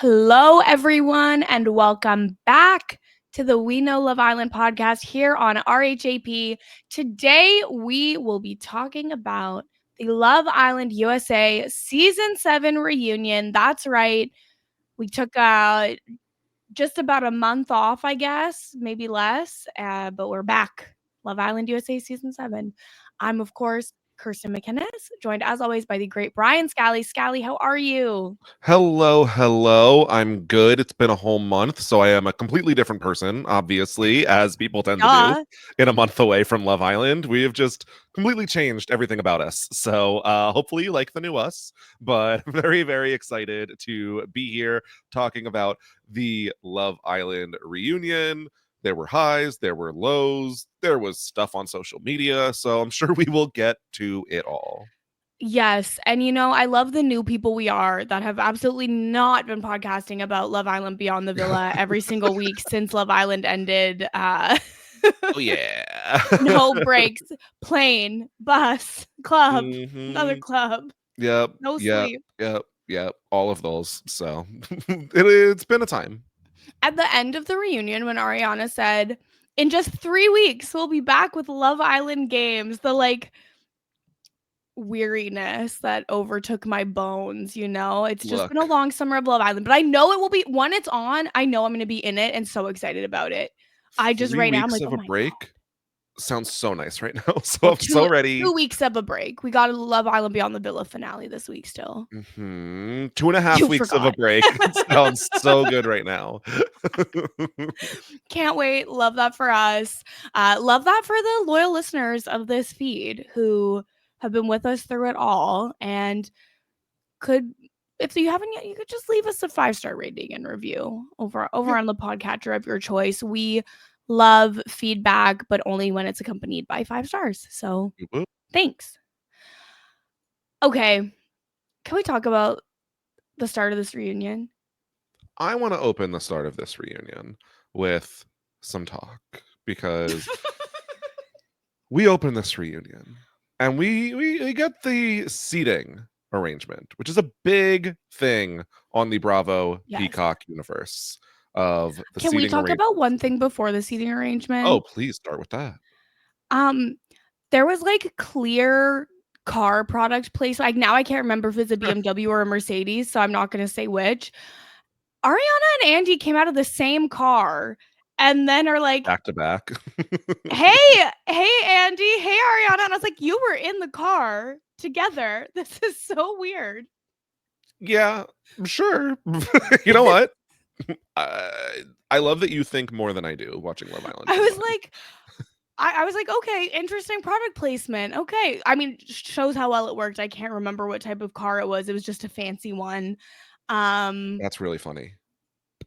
Hello, everyone, and welcome back to the We Know Love Island podcast here on RHAP. Today, we will be talking about the Love Island USA Season 7 reunion. That's right. We took just about a month off, I guess, maybe less, but we're back. Love Island USA Season 7. I'm, of course, Kirsten MacInnis, joined as always by the great Brian Scally. Scally, how are you? Hello. I'm good. It's been a whole month, so I am a completely different person, obviously, as people tend to do Duh. in a month away from Love Island. We have just completely changed everything about us. So hopefully you like the new us, but very, very excited to be here talking about the Love Island reunion. There were highs, there were lows, there was stuff on social media, so I'm sure we will get to it all. Yes. And I love the new people we are that have absolutely not been podcasting about Love Island Beyond the Villa every single week since Love Island ended. Oh yeah. No breaks, plane, bus, club, another Mhm. club, Yep, no yep, sleep. yep, all of those. So it's been a time. At the end of the reunion, when Ariana said, in just 3 weeks, we'll be back with Love Island games, the weariness that overtook my bones. It's just been a Look, long summer of Love Island, but I know it will be when it's on. I know I'm going to be in it and so excited about it. I just three right now I'm weeks like, of oh a my god. break sounds so nice right now. So Well, I'm so two ready. 2 weeks of a break. We got a Love Island Beyond the Villa finale this week. Still, 2.5 you weeks of a forgot. break. It sounds so good right now. Can't wait. Love that for us. Love that for the loyal listeners of this feed who have been with us through it all and could, if you haven't yet, you could just leave us a 5-star rating and review over Yeah. on the podcatcher of your choice. We love feedback, but only when it's accompanied by 5 stars. So thanks. Okay, can we talk about the start of this reunion? I want to open the start of this reunion with some talk because we open this reunion and we get the seating arrangement, which is a big thing on the Bravo Yes. Peacock universe of the Can we seating talk arrangement. about one thing before the seating Oh, arrangement? please start with that. Um, there was clear car product placement. Now I can't remember if it's a BMW or a Mercedes, so I'm not going to say which. Ariana and Andy came out of the same car and then are like, Back to back. hey, Andy, hey, Ariana. And I was like, you were in the car together. This is so weird. Yeah, sure. You know what? I love that you think more than I do watching Love Island I was sometimes. like, I was like, okay, interesting product placement. Okay. I mean, shows how well it worked. I can't remember what type of car it was. It was just a fancy one. That's really funny.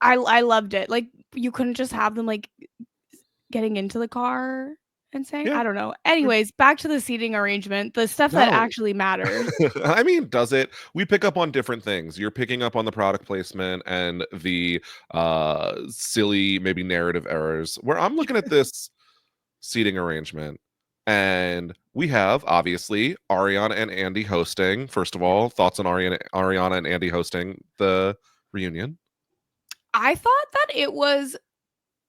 I loved it. You couldn't just have them getting into the car and saying, Yeah. I don't know. Anyways, back to the seating arrangement, the stuff that No. actually matters. I mean, does it? We pick up on different things. You're picking up on the product placement and the silly, maybe narrative errors. Where I'm looking at this seating arrangement, and we have obviously Ariana and Andy hosting. First of all, thoughts on Ariana and Andy hosting the reunion? I thought that it was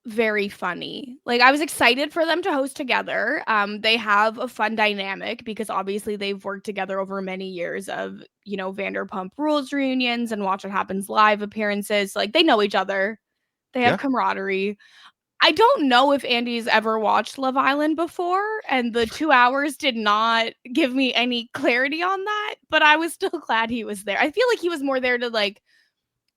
very funny. I was excited for them to host together. They have a fun dynamic because obviously they've worked together over many years of, Vanderpump Rules reunions and Watch What Happens Live appearances. They know each other. They have Yeah. camaraderie. I don't know if Andy's ever watched Love Island before, and the 2 hours did not give me any clarity on that, but I was still glad he was there. I feel like he was more there to,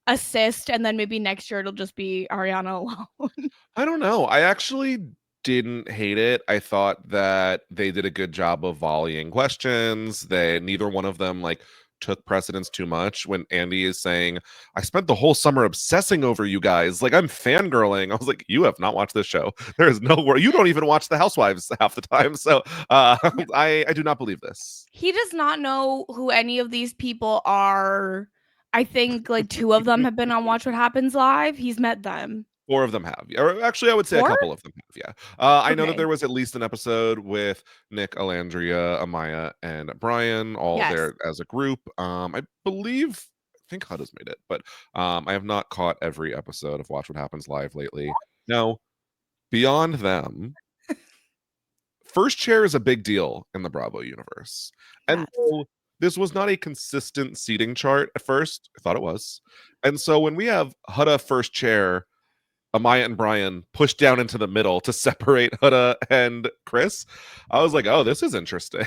assist, and then maybe next year it'll just be Ariana alone. I don't know. I actually didn't hate it. I thought that they did a good job of volleying questions. They neither one of them took precedence too much when Andy is saying, I spent the whole summer obsessing over you guys. I'm fangirling. I was like, you have not watched this show. There is no way. You don't even watch The Housewives half the time. So Yeah. I do not believe this. He does not know who any of these people are. I think, 2 of them have been on Watch What Happens Live. He's met them. 4 of them have. Or actually, I would say a 4? couple of them have, yeah. I know that Okay. there was at least an episode with Nicolandria, Amaya, and Brian all Yes. there as a group. I believe think Huda's made it, but I have not caught every episode of Watch What Happens Live lately. Now, beyond them, first chair is a big deal in the Bravo universe. And Yes. so this was not a consistent seating chart at first. I thought it was. And so when we have Huda first chair, Amaya and Brian pushed down into the middle to separate Huda and Chris, I was like, oh, this is interesting.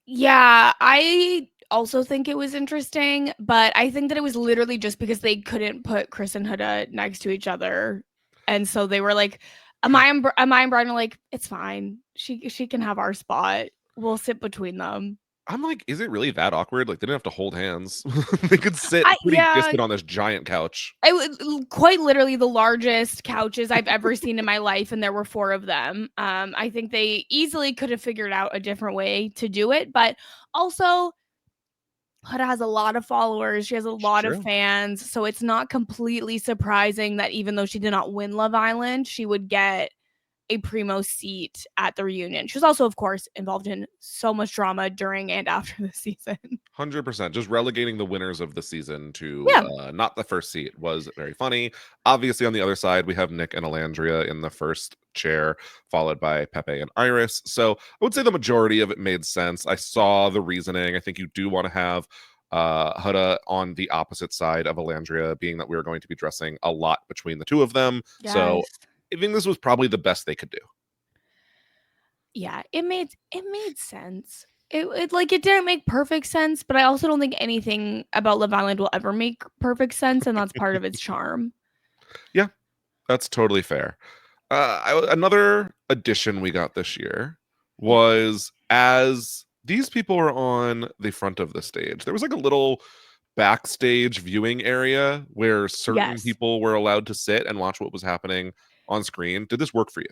Yeah, I also think it was interesting, but I think that it was literally just because they couldn't put Chris and Huda next to each other. And so they were like, Amaya and Brian are like, it's fine. She can have our spot. We'll sit between them. I'm like, is it really that awkward? Like, they didn't have to hold hands. They could sit I pretty yeah, distant on this giant couch. it was quite literally the largest couches I've ever seen in my life, and there were 4 of them. I think they easily could have figured out a different way to do it, but also Huda has a lot of followers. She has a lot of True. fans, so it's not completely surprising that even though she did not win Love Island, she would get a primo seat at the reunion. She was also, of course, involved in so much drama during and after the season. 100%. Just relegating the winners of the season to Yeah. not the first seat was very funny. Obviously, on the other side, we have Nick and Alandria in the first chair, followed by Pepe and Iris. So I would say the majority of it made sense. I saw the reasoning. I think you do want to have Huda on the opposite side of Alandria, being that we are going to be dressing a lot between the two of them. So Yes. I think this was probably the best they could do. Yeah, it made sense. It didn't make perfect sense, but I also don't think anything about Love Island will ever make perfect sense, and that's part of its charm. Yeah, that's totally fair. Another addition we got this year Yeah. was as these people were on the front of the stage, there was like a little backstage viewing area where certain Yes. people were allowed to sit and watch what was happening on screen. Did this work for you?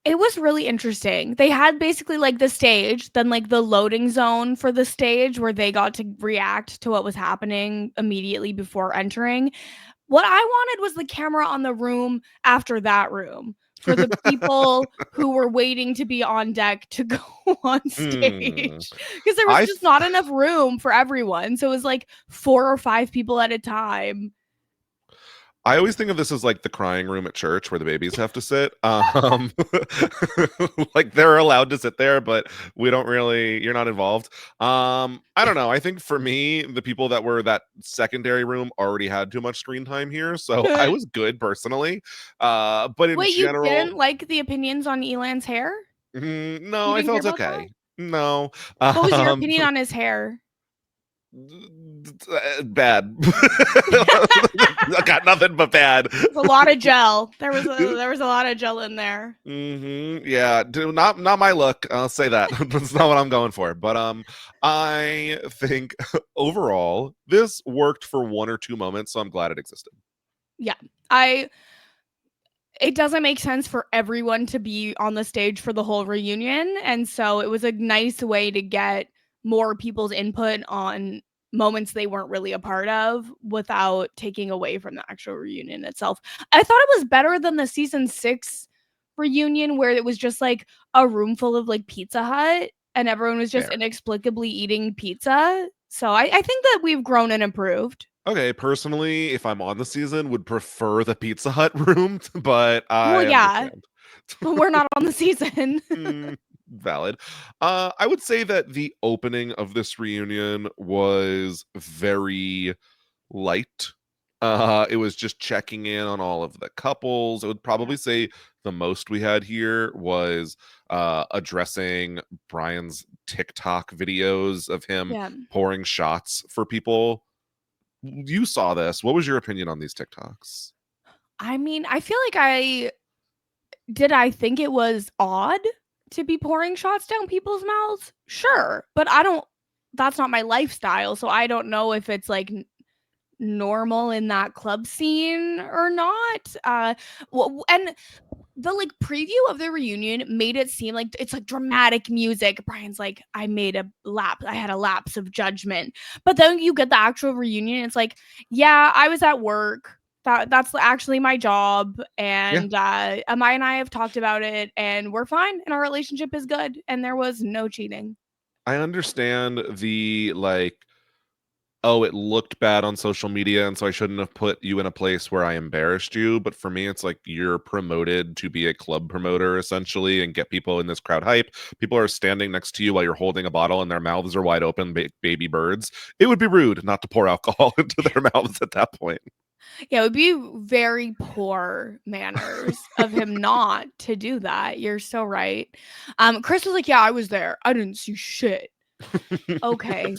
It was really interesting. They had basically like the stage, then like the loading zone for the stage where they got to react to what was happening immediately before entering. What I wanted was the camera on the room after that room for the people who were waiting to be on deck to go on Hmm. stage because there was I just not enough room for everyone. So it was like 4 or 5 people at a time. I always think of this as like the crying room at church where the babies have to sit. Like they're allowed to sit there, but we don't really, you're not involved. I don't know. I think for me, the people that were that secondary room already had too much screen time here. So I was good personally. But in Wait, you general, didn't like the opinions on Elan's hair? no, You I didn't care felt about that? okay. No. What was your Um opinion on his hair? bad. I got nothing but bad. A lot of gel. There was a lot of gel in there. Yeah, not my look. I'll say that. That's not what I'm going for. But I think overall this worked for 1 or 2 moments, so I'm glad it existed. Yeah. I It doesn't make sense for everyone to be on the stage for the whole reunion, and so it was a nice way to get more people's input on moments they weren't really a part of without taking away from the actual reunion itself. I thought it was better than the season 6 reunion where it was just like a room full of like Pizza Hut and everyone was just Fair. inexplicably eating pizza. So I think that we've grown and improved. Okay, personally, if I'm on the season, would prefer the Pizza Hut room, but Well, I yeah, understand. but we're not on the season. Valid. I would say that the opening of this reunion was very light. It was just checking in on all of the couples. I would Yeah. probably say the most we had here was addressing Brian's TikTok videos of him Yeah. pouring shots for people. You saw this. What was your opinion on these TikToks? I mean, I feel like I think it was odd to be pouring shots down people's mouths? Sure, but I don't that's not my lifestyle, so I don't know if it's like normal in that club scene or not. And the like preview of the reunion made it seem like it's like dramatic music. Brian's like, I had a lapse of judgment. But then you get the actual reunion, it's like, yeah, I was at work. That's actually my job. Yeah, And Amaya and I have talked about it and we're fine and our relationship is good. And there was no cheating. I understand the like oh, it looked bad on social media, and so I shouldn't have put you in a place where I embarrassed you. But for me, it's like you're promoted to be a club promoter, essentially, and get people in this crowd hype. People are standing next to you while you're holding a bottle and their mouths are wide open, baby birds. It would be rude not to pour alcohol into their mouths at that point. Yeah, it would be very poor manners of him not to do that. You're so right. Chris was like, yeah, I was there. I didn't see shit. Okay.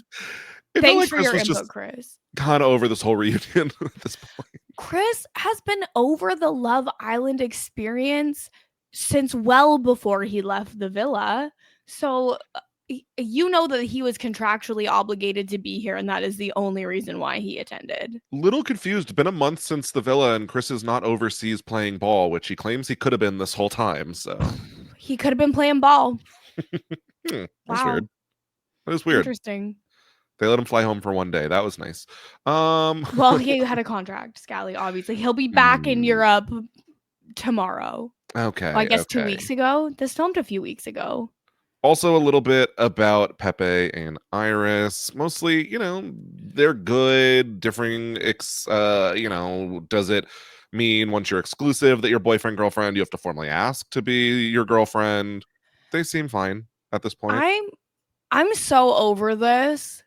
It felt Thanks like for Chris your was input, just Chris. kind of over this whole reunion at this point. Chris has been over the Love Island experience since well before he left the villa. So you know that he was contractually obligated to be here, and that is the only reason why he attended. Little confused. Been a month since the villa, and Chris is not overseas playing ball, which he claims he could have been this whole time. So he could have been playing ball. That's Wow. weird. That is weird. Interesting. They let him fly home for one day. That was nice. Well, he had a contract, Scally, obviously. He'll be back in Europe tomorrow. Okay. Well, I guess okay. 2 weeks ago. This filmed a few weeks ago. Also, a little bit about Pepe and Iris. Mostly, they're good. Differing, does it mean once you're exclusive that your boyfriend, girlfriend, you have to formally ask to be your girlfriend? They seem fine at this point. I'm so over this.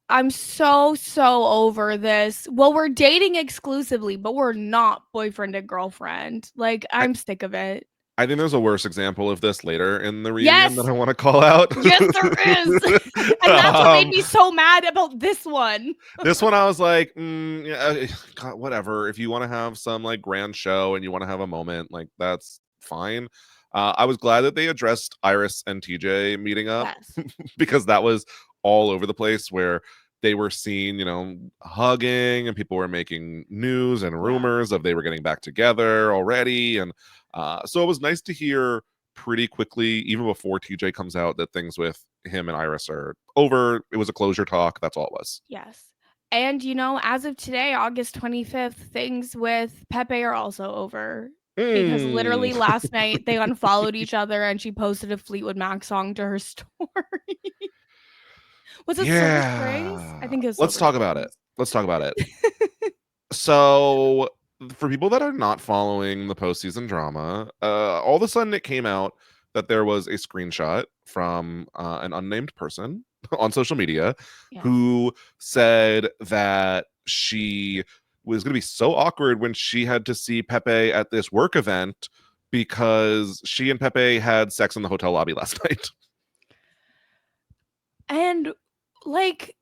I'm so over this. Well, we're dating exclusively, but we're not boyfriend and girlfriend. Like, I'm sick of it. I think there's a worse example of this later in the reunion that I want to call out. Yes, there is. And that's what made me so mad about this one. This one, I was like, God, whatever. If you want to have some like grand show and you want to have a moment, like that's fine. I was glad that they addressed Iris and TJ meeting up because that was all over the place where they were seen, hugging, and people were making news and rumors of they were getting back together already. And so it was nice to hear pretty quickly, even before TJ comes out, that things with him and Iris are over. It was a closure talk. That's all it was. Yes. And, as of today, August 25th, things with Pepe are also over. Because literally last night they unfollowed each other and she posted a Fleetwood Mac song to her story. Was it Silver Sprays? I think it was. Let's talk about it. So, for people that are not following the postseason drama, all of a sudden it came out that there was a screenshot from an unnamed person on social media who said that she was going to be so awkward when she had to see Pepe at this work event because she and Pepe had sex in the hotel lobby last night. And like,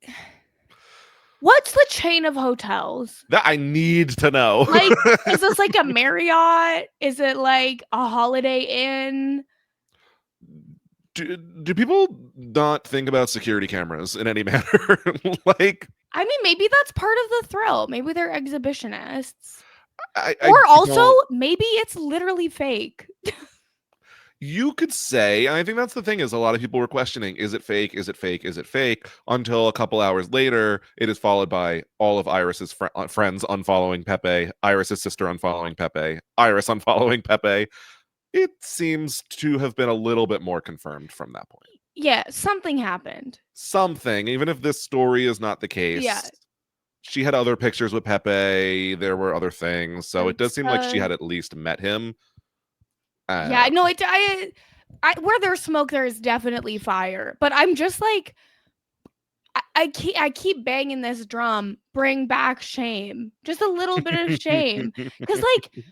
what's the chain of hotels? That I need to know. Like, is this like a Marriott? Is it like a Holiday Inn? Do people not think about security cameras in any manner? Like, I mean, maybe that's part of the thrill. Maybe they're exhibitionists. Or also, maybe it's literally fake. You could say, and I think that's the thing, is a lot of people were questioning, is it fake? Is it fake? Is it fake? Until a couple hours later, it is followed by all of Iris's friends unfollowing Pepe, Iris's sister unfollowing Pepe, Iris unfollowing Pepe. It seems to have been a little bit more confirmed from that point. Yeah, something happened. Something, even if this story is not the case. Yeah. She had other pictures with Pepe. There were other things. So it does seem like she had at least met him. Yeah, no, where there's smoke, there is definitely fire. But I'm just like, I keep banging this drum. Bring back shame, just a little bit of shame, because like,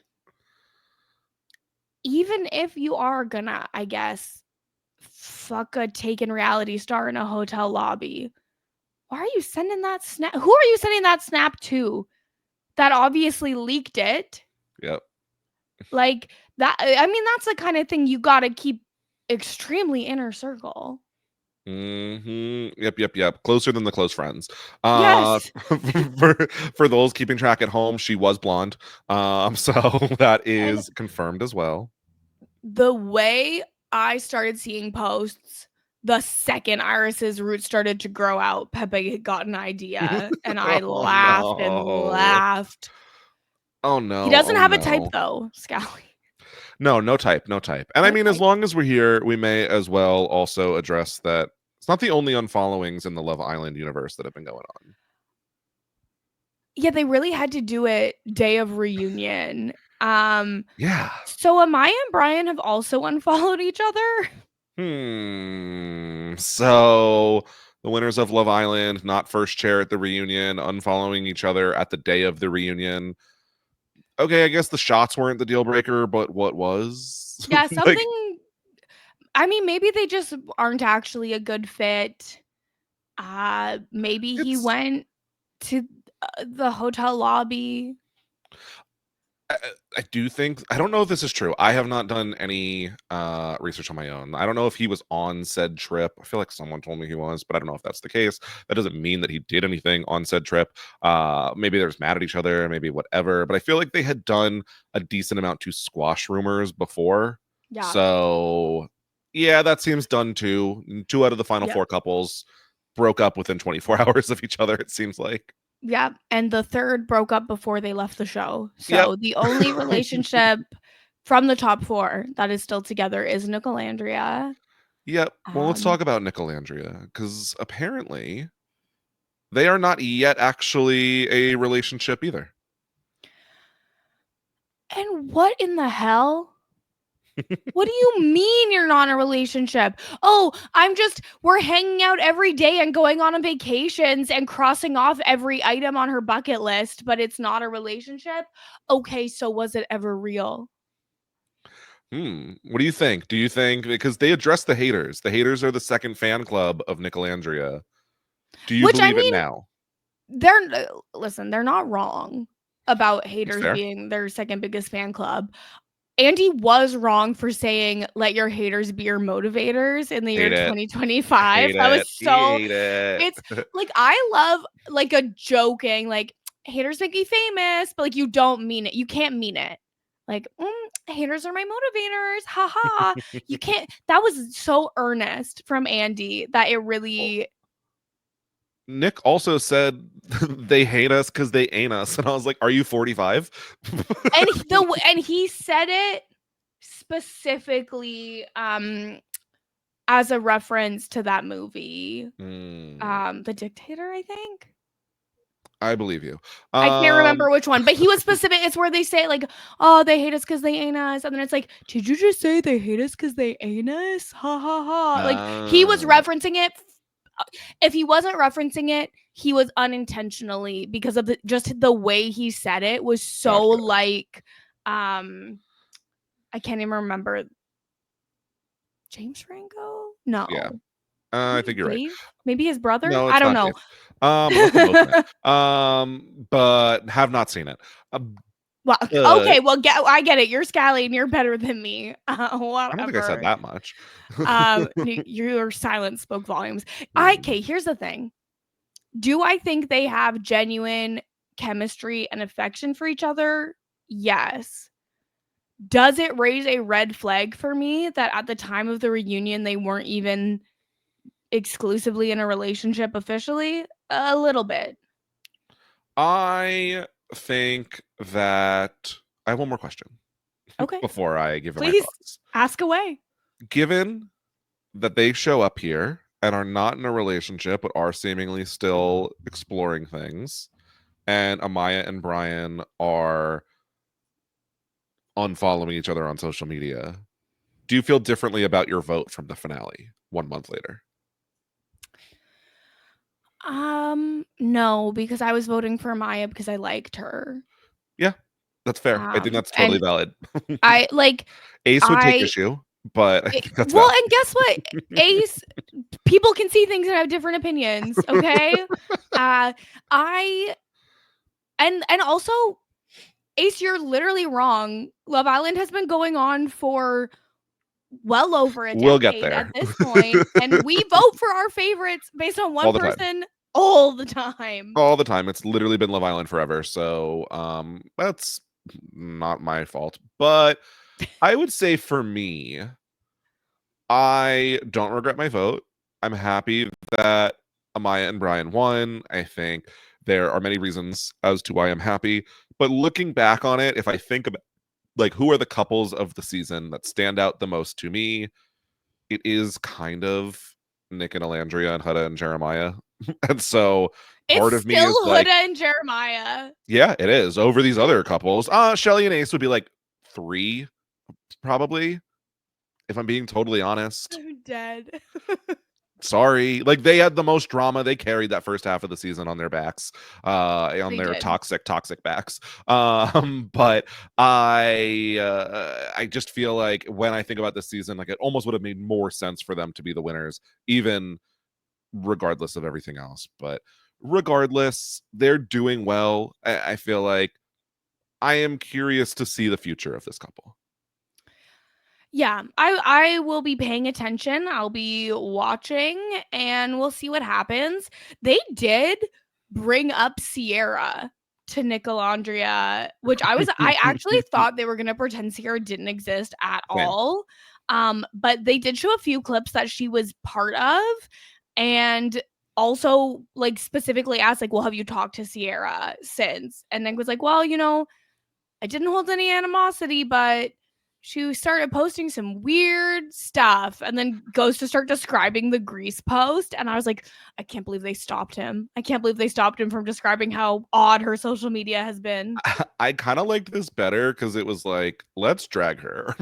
even if you are gonna, I guess, fuck a taken reality star in a hotel lobby, why are you sending that snap? Who are you sending that snap to? That obviously leaked it. Yep. Like that. I mean, that's the kind of thing you got to keep extremely inner circle. Yep. Closer than the close friends. Yes. For those keeping track at home, she was blonde. So that is confirmed as well. The way I started seeing posts, the second Iris's roots started to grow out, Pepe got an idea, and I laughed and laughed. Oh no. He doesn't have a type though, Scally. No type. And I mean, as long as we're here, we may as well also address that it's not the only unfollowings in the Love Island universe that have been going on. Yeah, they really had to do it day of reunion. Yeah. So Amaya and Brian have also unfollowed each other. So the winners of Love Island, not first chair at the reunion, unfollowing each other at the day of the reunion. Okay, I guess the shots weren't the deal breaker, but what was? Yeah, Like, something. I mean, maybe they just aren't actually a good fit. Maybe he it's went to the hotel lobby. I, I do think, I don't know if this is true. I have not done any research on my own. I don't know if he was on said trip. I feel like someone told me he was, but I don't know if that's the case. That doesn't mean that he did anything on said trip. Maybe they're just mad at each other, maybe whatever. But I feel like they had done a decent amount to squash rumors before. Yeah. So yeah, that seems done too. 2 out of the final Yep. 4 couples broke up within 24 hours of each other, it seems like. Yep. And the third broke up before they left the show. Yep. So the only relationship from the top 4 that is still together is Nicolandria. Yep. Well, let's Um, talk about Nicolandria, because apparently they are not yet actually a relationship either. and what in the hell? What do you mean you're not in a relationship? Oh, we're hanging out every day and going on vacations and crossing off every item on her bucket list, but it's not a relationship? Okay, so was it ever real? What do you think? Do you think, because they address the haters are the second fan club of Nicolandria. Do you Which I believe it mean, now? they're not wrong about It's haters fair. being their second biggest fan club. Andy was wrong for saying let your haters be your motivators in the year Hate it. 2025. Hate That was it. so Hate it. it's like I love like a joking like haters make me famous, but like you don't mean it. You can't mean it. Like haters are my motivators. Ha ha. You can't. That was so earnest from Andy that it Well, really. Nick also said they hate us because they ain't us. And I was like, are you 45? And he said it specifically as a reference to that movie, The Dictator, I think. I believe you. I can't remember which one, but he was specific. It's where they say like, "Oh, they hate us because they ain't us," and then it's like, "Did you just say they hate us because they ain't us?" Ha ha ha! Like he was uh, referencing it. If he wasn't referencing it, he was unintentionally because of just the way he said it was so Gotcha. like, I can't even remember James Franco. Yeah. No, I maybe think you're right. Dave. Maybe his brother. No, I it's don't not know. Dave. I love them both in it. But have not seen it. Well, But okay. Well, I get it. You're Scally and you're better than me. I don't think I said Whatever. that much. Your silence spoke volumes. Hmm. Okay, here's the thing. Do I think they have genuine chemistry and affection for each other? Yes. Does it raise a red flag for me that at the time of the reunion they weren't even exclusively in a relationship officially? A little bit. I think that I have one more question Okay. before I give her my Please thoughts. ask away. Given that they show up here and are not in a relationship but are seemingly still exploring things, and Amaya and Brian are unfollowing each other on social media, do you feel differently about your vote from the finale 1 month later? No, because I was voting for Maya because I liked her. Yeah, that's fair. I think that's totally And valid. I like Ace would take I issue, but I think that's well, valid. and guess what? Ace, people can see things and have different opinions, okay? I and also Ace, you're literally wrong. Love Island has been going on for well over a We'll get decade at there. this point, and we vote for our favorites based on one All the time. person all the time. All the time. It's literally been Love Island forever. So that's not my fault. But I would say for me, I don't regret my vote. I'm happy that Amaya and Brian won. I think there are many reasons as to why I'm happy. But looking back on it, if I think about like who are the couples of the season that stand out the most to me, it is kind of Nick and Alandria and Huda and Jeremiah. And so part It's of me still is Huda like, and Jeremiah. yeah, it is over these other couples. Shelly and Ace would be like 3, probably, if I'm being totally honest. I'm dead. Sorry, like they had the most drama. They carried that first half of the season on their backs, on They their did. toxic backs. But I just feel like when I think about this season, like it almost would have made more sense for them to be the winners, even regardless of everything else. But regardless, they're doing well. I feel like I am curious to see the future of this couple. Yeah, I will be paying attention. I'll be watching and we'll see what happens. They did bring up Sierra to Nicolandria, which I actually thought they were going to pretend Sierra didn't exist at Same. all. But they did show a few clips that she was part of, and also like specifically asked like, "Well, have you talked to Sierra since?" And Nick was like, "Well, I didn't hold any animosity, but she started posting some weird stuff," and then goes to start describing the Grease post. And I was like, I can't believe they stopped him. I can't believe they stopped him from describing how odd her social media has been. I kind of liked this better because it was like, let's drag her.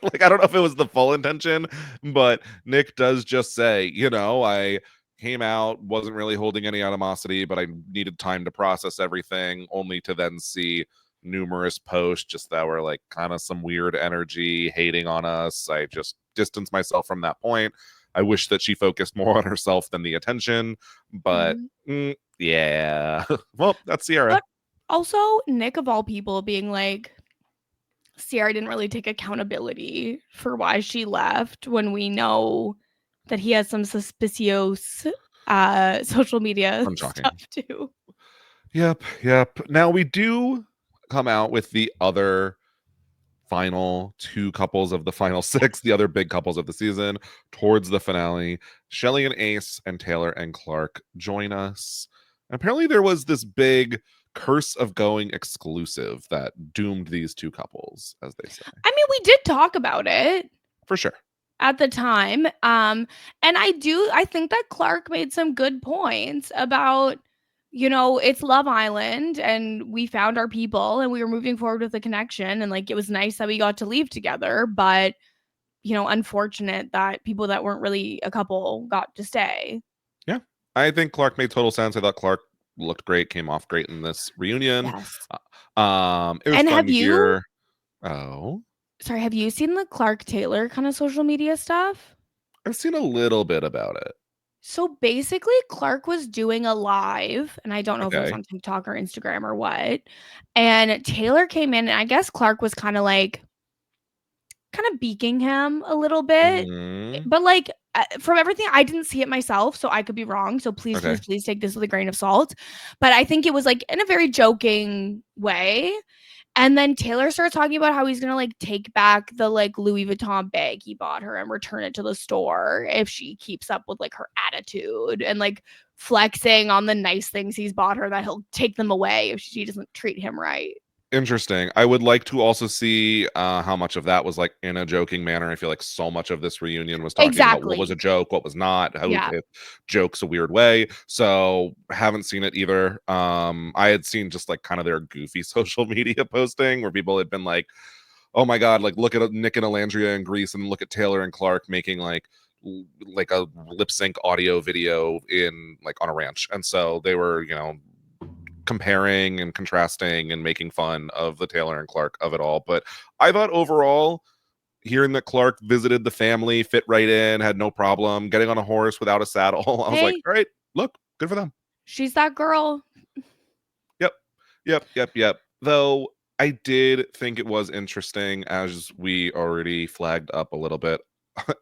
Like, I don't know if it was the full intention, but Nick does just say, I came out, wasn't really holding any animosity, but I needed time to process everything, only to then see numerous posts just that were like kind of some weird energy hating on us. I just distanced myself from that point. I wish that she focused more on herself than the attention, but yeah. Well, that's Sierra. But also, Nick, of all people, being like, Sierra didn't really take accountability for why she left when we know that he has some suspicious social media Shocking. stuff too. Yep. Now we do come out with the other final 2 couples of the final 6, the other big couples of the season towards the finale. Shelly and Ace and Taylor and Clark join us. Apparently there was this big curse of going exclusive that doomed these 2 couples, as they say. I mean, we did talk about it For sure. at the time. And I think that Clark made some good points about, it's Love Island and we found our people and we were moving forward with the connection. And like, it was nice that we got to leave together, but, unfortunate that people that weren't really a couple got to stay. Yeah. I think Clark made total sense. I thought Clark looked great, came off great in this reunion. Yes. It was And fun to hear. Oh, sorry, have you seen the Clark Taylor kind of social media stuff? I've seen a little bit about it. So basically, Clark was doing a live, and I don't know if it was Okay. on TikTok or Instagram or what. And Taylor came in, and I guess Clark was kind of beaking him a little bit. Mm-hmm. But like from everything, I didn't see it myself, so I could be wrong. So please, Okay. please take this with a grain of salt. But I think it was like in a very joking way. And then Taylor starts talking about how he's gonna like take back the like Louis Vuitton bag he bought her and return it to the store if she keeps up with like her attitude, and like flexing on the nice things he's bought her that he'll take them away if she doesn't treat him right. Interesting. I would like to also see how much of that was like in a joking manner. I feel like so much of this reunion was talking about what was a Exactly. joke, what was not, how Yeah. it jokes a weird way. So haven't seen it either. I had seen just like kind of their goofy social media posting where people had been like, oh my god, like look at Nick and Alandria in Greece and look at Taylor and Clark making like a lip sync audio video in like on a ranch. And so they were, comparing and contrasting and making fun of the Taylor and Clark of it all. But I thought overall, hearing that Clark visited the family, fit right in, had no problem getting on a horse without a saddle, I was like, Hey, all right, look, good for them. she's that girl. Yep. Though I did think it was interesting, as we already flagged up a little bit,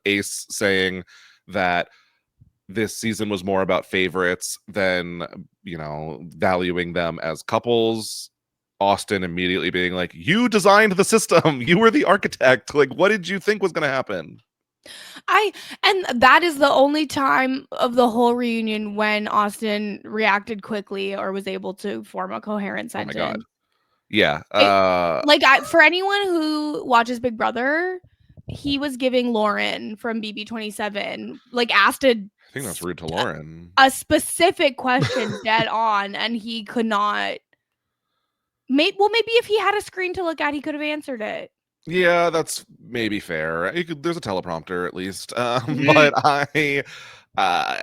Ace saying that this season was more about favorites than, valuing them as couples. Austin immediately being like, you designed the system. You were the architect. Like, what did you think was going to happen? And that is the only time of the whole reunion when Austin reacted quickly or was able to form a coherent Oh my God. sentence. Yeah. For anyone who watches Big Brother, he was giving Lauren from BB27 like asked to I think that's rude to Lauren. A specific question dead on, and he could not. Maybe if he had a screen to look at, he could have answered it. Yeah, that's maybe fair. There's a teleprompter at least, Mm. but uh,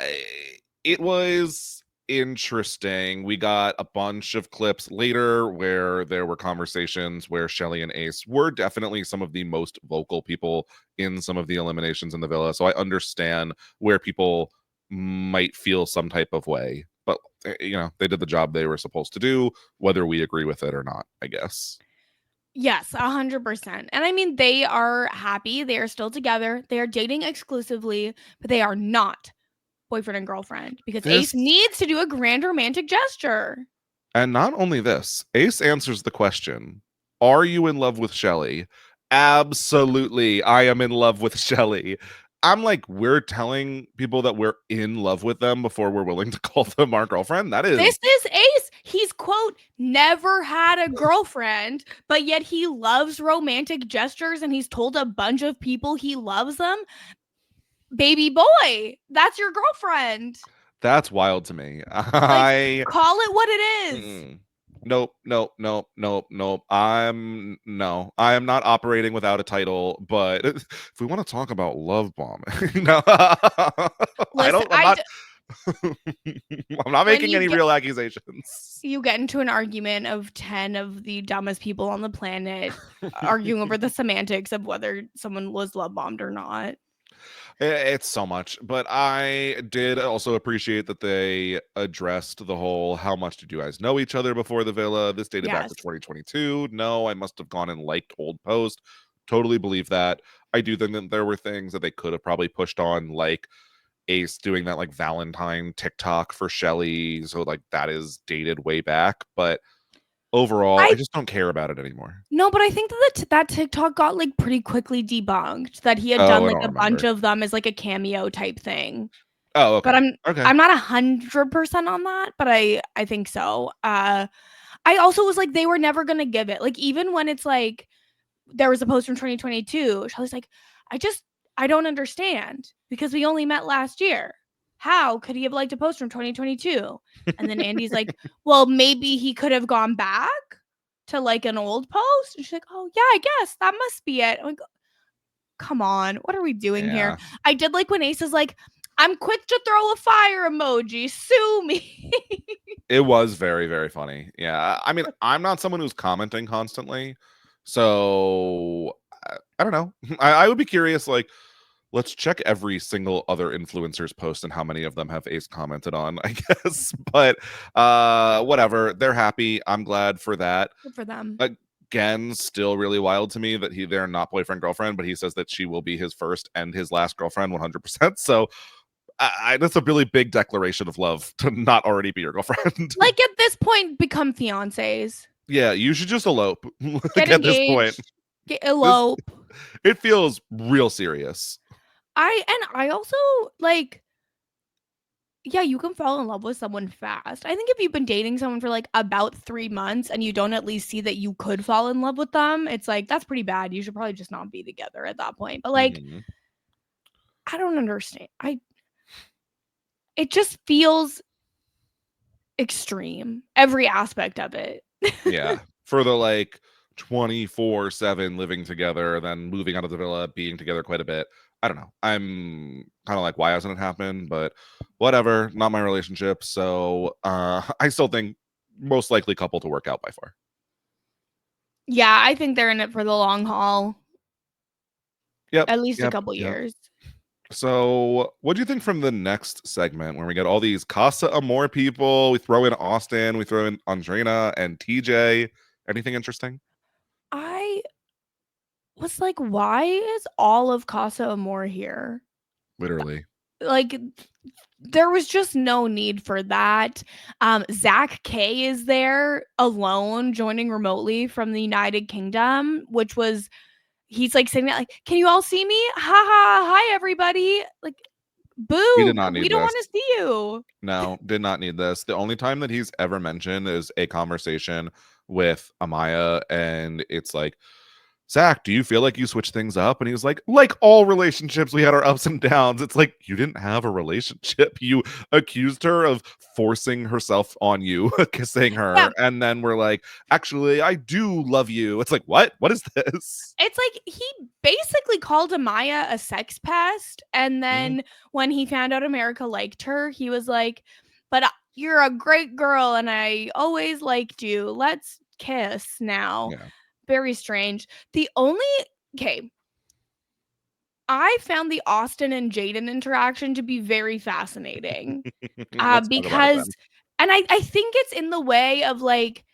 it was interesting. We got a bunch of clips later where there were conversations where Shelly and Ace were definitely some of the most vocal people in some of the eliminations in the villa. So I understand where people might feel some type of way, but they did the job they were supposed to do, whether we agree with it or not, I guess. Yes, 100%. And I mean, they are happy. They are still together. They are dating exclusively, but they are not boyfriend and girlfriend because Ace needs to do a grand romantic gesture. And not only this, Ace answers the question, are you in love with Shelly? Absolutely, I am in love with Shelly. I'm like, we're telling people that we're in love with them before we're willing to call them our girlfriend? This is Ace. He's, quote, never had a girlfriend, but yet he loves romantic gestures and he's told a bunch of people he loves them. Baby boy, that's your girlfriend. That's wild to me. Like, call it what it is. Nope. I am not operating without a title, but if we want to talk about love bombing, no, Listen, I'm not making any real accusations. You get into an argument of 10 of the dumbest people on the planet arguing over the semantics of whether someone was love bombed or not. It's so much, but I did also appreciate that they addressed the whole, how much did you guys know each other before the villa? This dated back to 2022. No, I must have gone and liked old post. Totally believe that. I do think that there were things that they could have probably pushed on, like Ace doing that like Valentine TikTok for Shelly. So like that is dated way back, but overall, I just don't care about it anymore. No, but I think that TikTok got like pretty quickly debunked, that he had done like a bunch of them as like a cameo type thing. Oh, okay. But I'm not 100% on that, but I think so. I also was like, they were never gonna give it. Like, even when it's like there was a post from 2022, Shelly's like, I don't understand because we only met last year. How could he have liked a post from 2022? And then Andy's like, well, maybe he could have gone back to like an old post. And she's like, oh yeah, I guess that must be it. I'm like, come on, what are we doing here? I did like when Ace is like, I'm quick to throw a fire emoji, sue me. It was very, very funny. Yeah, I mean, I'm not someone who's commenting constantly, so I don't know. I would be curious, like, let's check every single other influencer's post and how many of them have Ace commented on, I guess. But whatever, they're happy. I'm glad for that. Good for them. Again, still really wild to me that they're not boyfriend girlfriend, but he says that she will be his first and his last girlfriend 100%. So that's a really big declaration of love to not already be your girlfriend. Like, at this point, become fiancés. Yeah, you should just elope. Get engaged, this point. Elope. It feels real serious. I also like, yeah, you can fall in love with someone fast. I think if you've been dating someone for like about 3 months and you don't at least see that you could fall in love with them, it's like, that's pretty bad. You should probably just not be together at that point. But like, I don't understand. It just feels extreme, every aspect of it. Yeah, for the like 24/7 living together, then moving out of the villa, being together quite a bit. I don't know. I'm kind of like, why hasn't it happened? But whatever, not my relationship. So I still think most likely couple to work out by far. Yeah, I think they're in it for the long haul. Yep. At least a couple years. So what do you think from the next segment when we get all these Casa Amor people? We throw in Austin, we throw in Andrina and TJ. Anything interesting? I was like, why is all of Casa Amor here? Literally. Like, there was just no need for that. Zach K is there alone, joining remotely from the United Kingdom, which was, he's like saying that, like, can you all see me? Ha ha, hi everybody. Like, boo, we don't want to see you. No, did not need this. The only time that he's ever mentioned is a conversation with Amaya, and it's like, Zach, do you feel like you switched things up? And he was like all relationships, we had our ups and downs. It's like, you didn't have a relationship. You accused her of forcing herself on you, kissing Yeah. her. And then we're like, actually, I do love you. It's like, what is this? It's like he basically called Amaya a sex pest. And Mhm. then when he found out America liked her, he was like, but you're a great girl and I always liked you. Let's kiss now. Yeah. Very strange. The only, okay, I found the Austin and Jaden interaction to be very fascinating. Let's talk about it then. Because, and I think it's in the way of like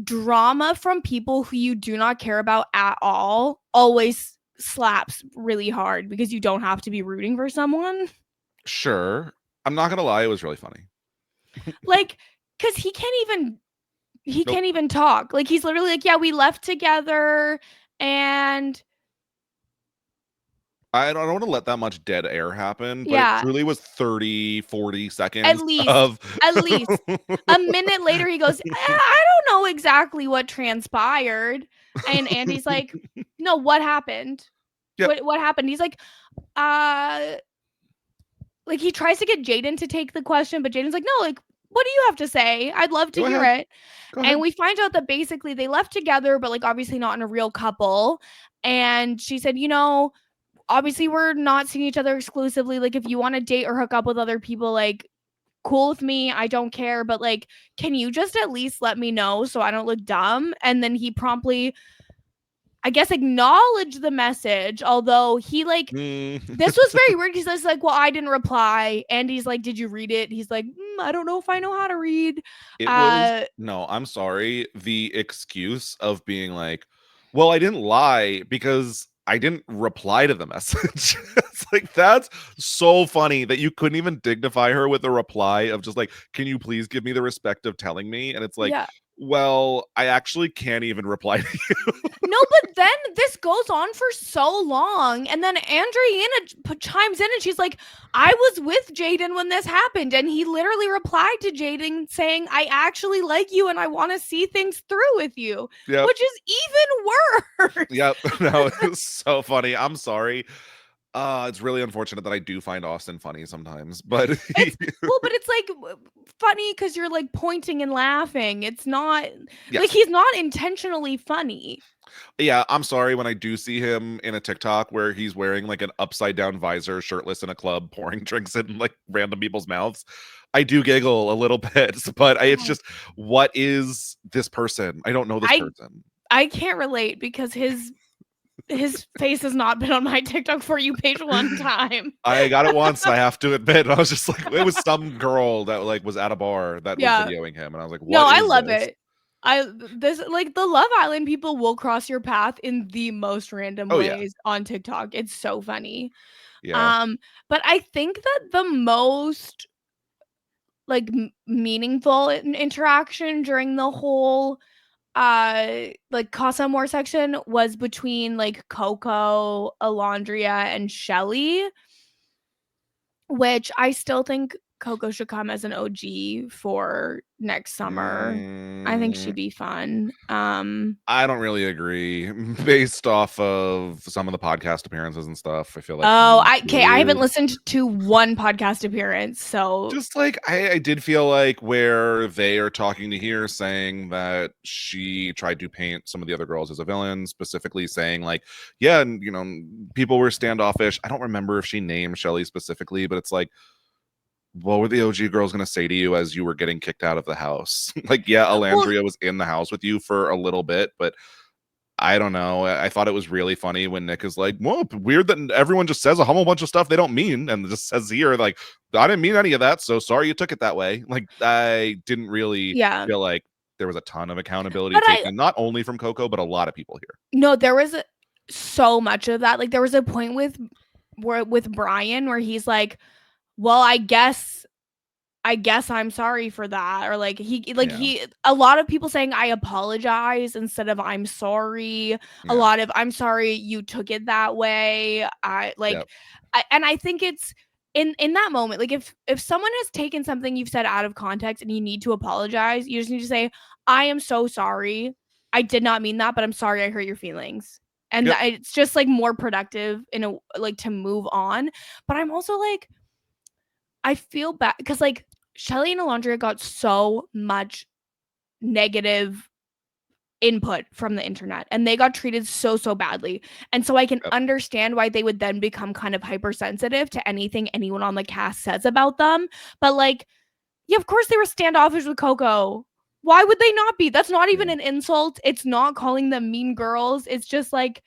drama from people who you do not care about at all always slaps really hard because you don't have to be rooting for someone. Sure. I'm not gonna lie, it was really funny. Like, because he Nope. can't even talk. Like he's literally like, yeah, we left together and I don't want to let that much dead air happen, but it yeah, truly was 30, 40 at seconds least, of at least. A minute later, he goes, I don't know exactly what transpired. And Andy's like, no, what happened? Yep. What happened? He's uh, like he tries to get Jaden to take the question, but Jaden's like, no, like, what do you have to say? I'd love to Go hear ahead. it. Go And ahead. we find out that basically they left together, but like obviously not in a real couple. And she said, obviously we're not seeing each other exclusively. Like, if you want to date or hook up with other people, like, cool with me. I don't care. But like, can you just at least let me know so I don't look dumb? And then he promptly, I guess, acknowledged the message, although he like Mm. this was very weird because it's like, well, I didn't reply. And he's like, did you read it? He's like, I don't know if I know how to read. It was Uh, no, I'm sorry. The excuse of being like, well, I didn't lie because I didn't reply to the message. It's like, that's so funny that you couldn't even dignify her with a reply of just like, can you please give me the respect of telling me? And it's like, yeah. well, I actually can't even reply to you. No, but then this goes on for so long. And then Andriana chimes in and she's like, I was with Jaden when this happened. And he literally replied to Jaden saying, I actually like you and I want to see things through with you, Yep. which is even worse. Yep. No, it's so funny. I'm sorry. It's really unfortunate that I do find Austin funny sometimes, but It's well, but it's like funny because you're like pointing and laughing. It's not like yes. he's not intentionally funny. Yeah, I'm sorry when I do see him in a TikTok where he's wearing like an upside down visor, shirtless in a club, pouring drinks in like random people's mouths. I do giggle a little bit, but it's Oh. just, what is this person? I don't know this I person. I can't relate because his face has not been on my TikTok for you page one time. I got it once, I have to admit. I was just like, it was some girl that like was at a bar that was Yeah. videoing him, and I was like, No, what I is love this? it. I this like the Love Island people will cross your path in the most random Oh yeah. ways on TikTok. It's so funny. Yeah. But I think that the most like meaningful interaction during the whole like Casa Amor section was between like Coco, Alondria, and Shelly, which I still think Coco should come as an OG for next summer. I think Mm, she'd be fun. I don't really agree. Based off of some of the podcast appearances and stuff, I feel like Oh, you I haven't do. listened to one podcast appearance, so Just like I did feel like where they are talking to here saying that she tried to paint some of the other girls as a villain, specifically saying like, yeah, and people were standoffish. I don't remember if she named Shelly specifically, but it's like, what were the OG girls going to say to you as you were getting kicked out of the house? Like, yeah, well, Alandria was in the house with you for a little bit, but I don't know. I thought it was really funny when Nick is like, well, weird that everyone just says a whole bunch of stuff they don't mean, and just says here, like, I didn't mean any of that, so sorry you took it that way. Like, I didn't really yeah. feel like there was a ton of accountability But taken, not only from Coco, but a lot of people here. no, there was so much of that. Like there was a point with Brian where he's like, "Well, I guess I'm sorry for that," or Yeah. a lot of people saying I apologize instead of I'm sorry. A Yeah. lot of I'm sorry you took it that way. Yep. And I think it's in that moment, like if someone has taken something you've said out of context and you need to apologize, you just need to say, I am so sorry. I did not mean that, but I'm sorry I hurt your feelings. And Yep. it's just like more productive in a like to move on. But I'm also like, I feel bad because like Shelly and Alondria got so much negative input from the internet and they got treated so badly, and so I can Yep. understand why they would then become kind of hypersensitive to anything anyone on the cast says about them. But like, yeah, of course they were standoffish with Coco. Why would they not be? That's not even Yeah. an insult. It's not calling them mean girls. It's just like,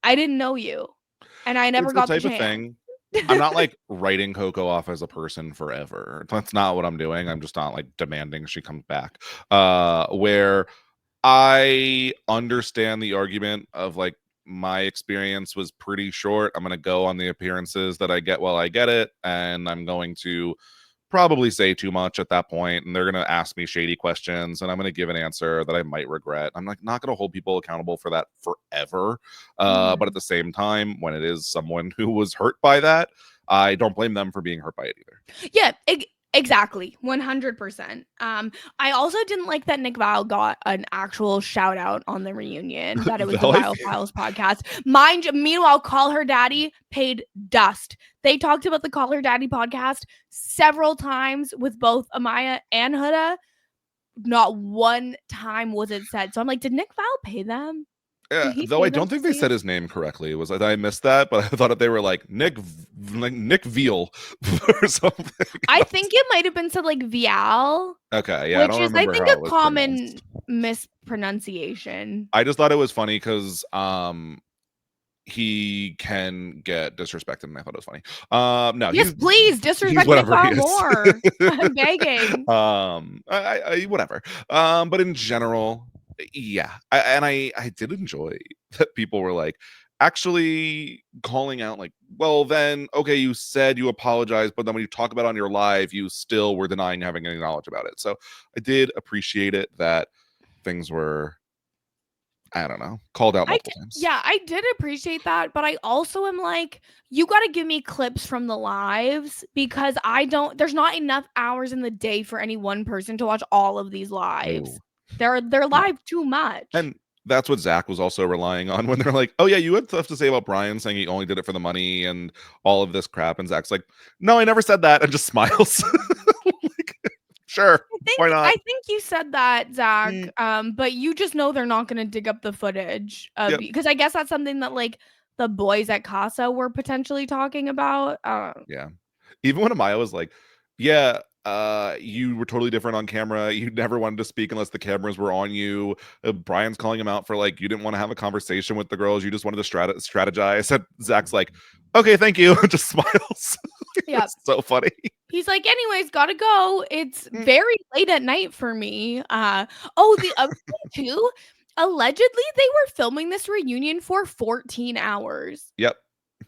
I didn't know you and I never It's the got the type of chance. thing. I'm not like writing Coco off as a person forever. That's not what I'm doing. I'm just not like demanding she comes back. Where I understand the argument of like my experience was pretty short. I'm going to go on the appearances that I get while I get it, and I'm going to probably say too much at that point, and they're going to ask me shady questions, and I'm going to give an answer that I might regret. I'm like not going to hold people accountable for that forever. But at the same time, when it is someone who was hurt by that, I don't blame them for being hurt by it either. Yeah, exactly. 100%. I also didn't like that Nick Vile got an actual shout out on the reunion, that it was the Though I Vile Files podcast. Mind you, meanwhile, Call Her Daddy paid dust. They talked about the Call Her Daddy podcast several times with both Amaya and Huda. Not one time was it said. So I'm like, did Nick Vile pay them? Yeah, Did he though pay I them don't to think they say said it? his name correctly. Was I missed that? But I thought that they were like Nick Veal or something. I think it might have been said like Vial, Okay, yeah, I which don't is, I remember think, how a it was common pronounced. mispronunciation. I just thought it was funny because he can get disrespected, and I thought it was funny. No, Yes, please he's disrespect Nick whatever he Vile is. more. I'm begging. I whatever. But in general, yeah, I did enjoy that people were like actually calling out like, well, then okay, you said you apologized, but then when you talk about it on your live, you still were denying having any knowledge about it. So I did appreciate it that things were, I don't know, called out multiple times. Yeah, I did appreciate that, but I also am like, you got to give me clips from the lives because I don't. There's not enough hours in the day for any one person to watch all of these lives. No, They're no. live too much. And that's what Zach was also relying on when they're like, "Oh yeah, you had stuff to say about Brian saying he only did it for the money and all of this crap." And Zach's like, "No, I never said that," and just smiles. Like, sure, why not? I think you said that, Zach. Mm, But you just know they're not going to dig up the footage yep, because I guess that's something that like the boys at Casa were potentially talking about. yeah. Even when Amaya was like, "Yeah, you were totally different on camera. You never wanted to speak unless the cameras were on you." Brian's calling him out for like, you didn't want to have a conversation with the girls. You just wanted to strategize. And Zach's like, "Okay, thank you." Just smiles. Yeah. It's so funny. He's like, anyways, gotta go. It's Mm, very late at night for me. The other thing too, allegedly they were filming this reunion for 14 hours. yep.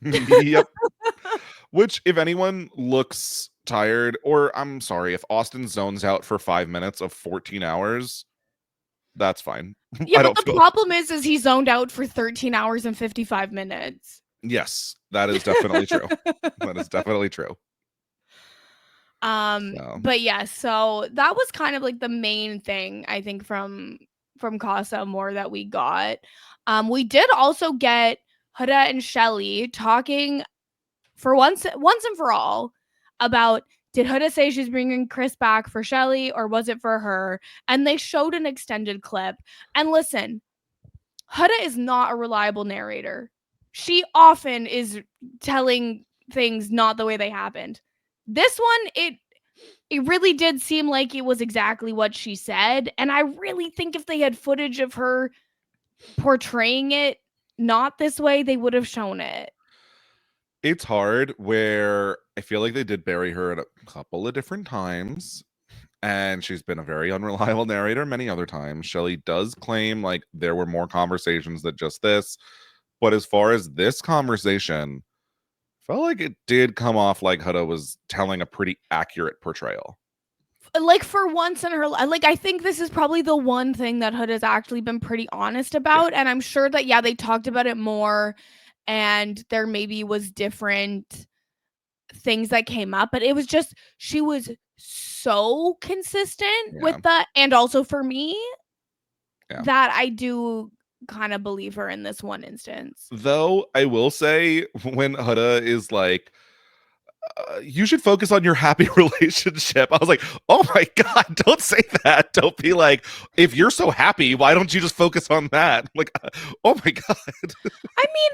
Yep. Which, if anyone looks tired, or I'm sorry, if Austin zones out for 5 minutes of 14 hours, that's fine. Yeah, I but don't the feel. problem is he zoned out for 13 hours and 55 minutes. Yes, that is definitely true. That is definitely true. So, But yeah, so that was kind of like the main thing I think from Casa Amor that we got. We did also get Huda and Shelly talking for once and for all about, did Huda say she's bringing Chris back for Shelly or was it for her? And they showed an extended clip. And listen, Huda is not a reliable narrator. She often is telling things not the way they happened. This one, it really did seem like it was exactly what she said. And I really think if they had footage of her portraying it not this way, they would have shown it. it's hard where I feel like they did bury her at a couple of different times. And she's been a very unreliable narrator many other times. Shelley does claim like there were more conversations than just this. But as far as this conversation, felt like it did come off like Huda was telling a pretty accurate portrayal. Like for once in her like, I think this is probably the one thing that Hood has actually been pretty honest Yeah. about, and I'm sure that yeah, they talked about it more and there maybe was different things that came up, but it was just she was so consistent Yeah. with the, and also for me, Yeah. that I do kind of believe her in this one instance. Though I will say, when Huda is like, you should focus on your happy relationship. I was like, oh my God, don't say that. Don't be like, if you're so happy, why don't you just focus on that? Like, oh my God. I mean,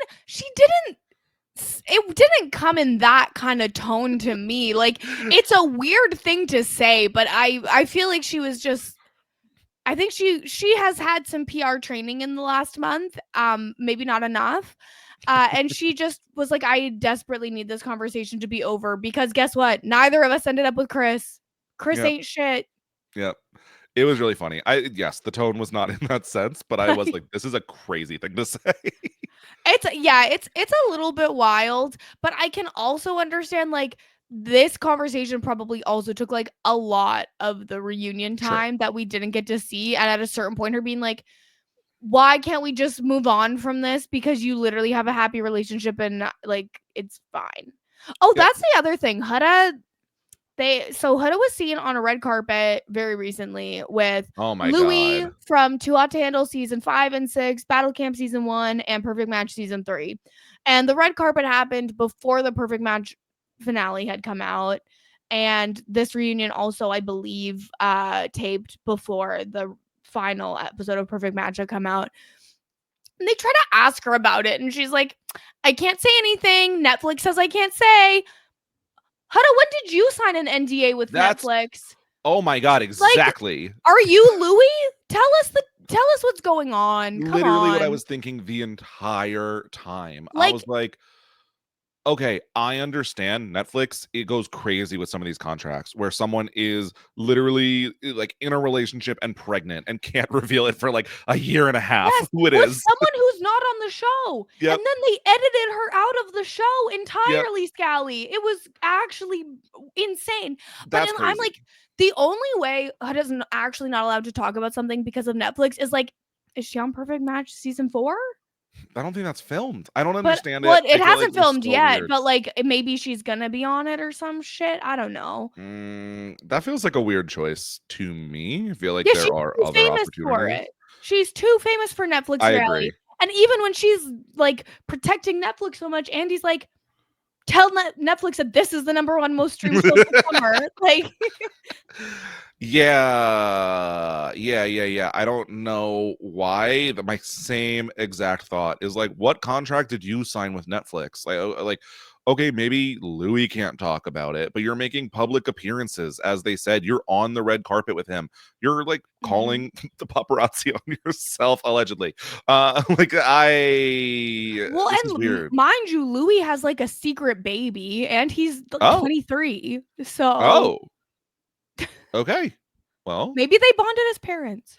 it didn't come in that kind of tone to me. Like, it's a weird thing to say, but I feel like she was just, I think she has had some PR training in the last month, maybe not enough. And she just was like, I desperately need this conversation to be over because guess what? Neither of us ended up with Chris. Chris Yep. ain't shit. Yep. It was really funny. Yes, the tone was not in that sense, but I was like, this is a crazy thing to say. It's a little bit wild, but I can also understand like this conversation probably also took like a lot of the reunion Sure. time that we didn't get to see, and at a certain point her being like, why can't we just move on from this because you literally have a happy relationship and like it's fine. Oh, Yep. that's the other thing. Huda was seen on a red carpet very recently with Oh my Louis God. from Too Hot to Handle season 5 and 6, Battle Camp season 1, and Perfect Match season 3. And the red carpet happened before the Perfect Match finale had come out. And this reunion also, I believe, taped before the final episode of Perfect Match had come out. And they try to ask her about it, and she's like, I can't say anything. Netflix says I can't say. Huda, when did you sign an NDA with Netflix? Oh my God, exactly. Like, are you Louis? Tell us what's going on. Come Literally what I on. was thinking the entire time. I Like, was like, okay, I understand Netflix, it goes crazy with some of these contracts where someone is literally like in a relationship and pregnant and can't reveal it for like a year and a half yes, who it with is. someone who's not on the show. Yep. And then they edited her out of the show Yep. entirely, Scally. It was actually insane. But That's I'm crazy. like, the only way Huda's actually not allowed to talk about something because of Netflix is like, is she on Perfect Match season 4? I don't think that's filmed. I don't But understand well, it. I it feel like hasn't it was filmed so yet, weird. but like maybe she's gonna be on it or some shit. I don't know. That feels like a weird choice to me. I feel like Yeah, she's there are too other famous for opportunities. it. She's too famous for Netflix I reality. agree. And even when she's like protecting Netflix so much, Andy's like, tell Netflix that this is the number one most streamed show this summer. Like, Yeah. I don't know why. My same exact thought is like, what contract did you sign with Netflix? Like, okay, maybe Louis can't talk about it, but you're making public appearances. As they said, you're on the red carpet with him. You're like calling the paparazzi on yourself, allegedly. Like well, this is and weird. mind you, Louis has like a secret baby, and he's like Oh, 23. So oh, okay. Well, maybe they bonded as parents.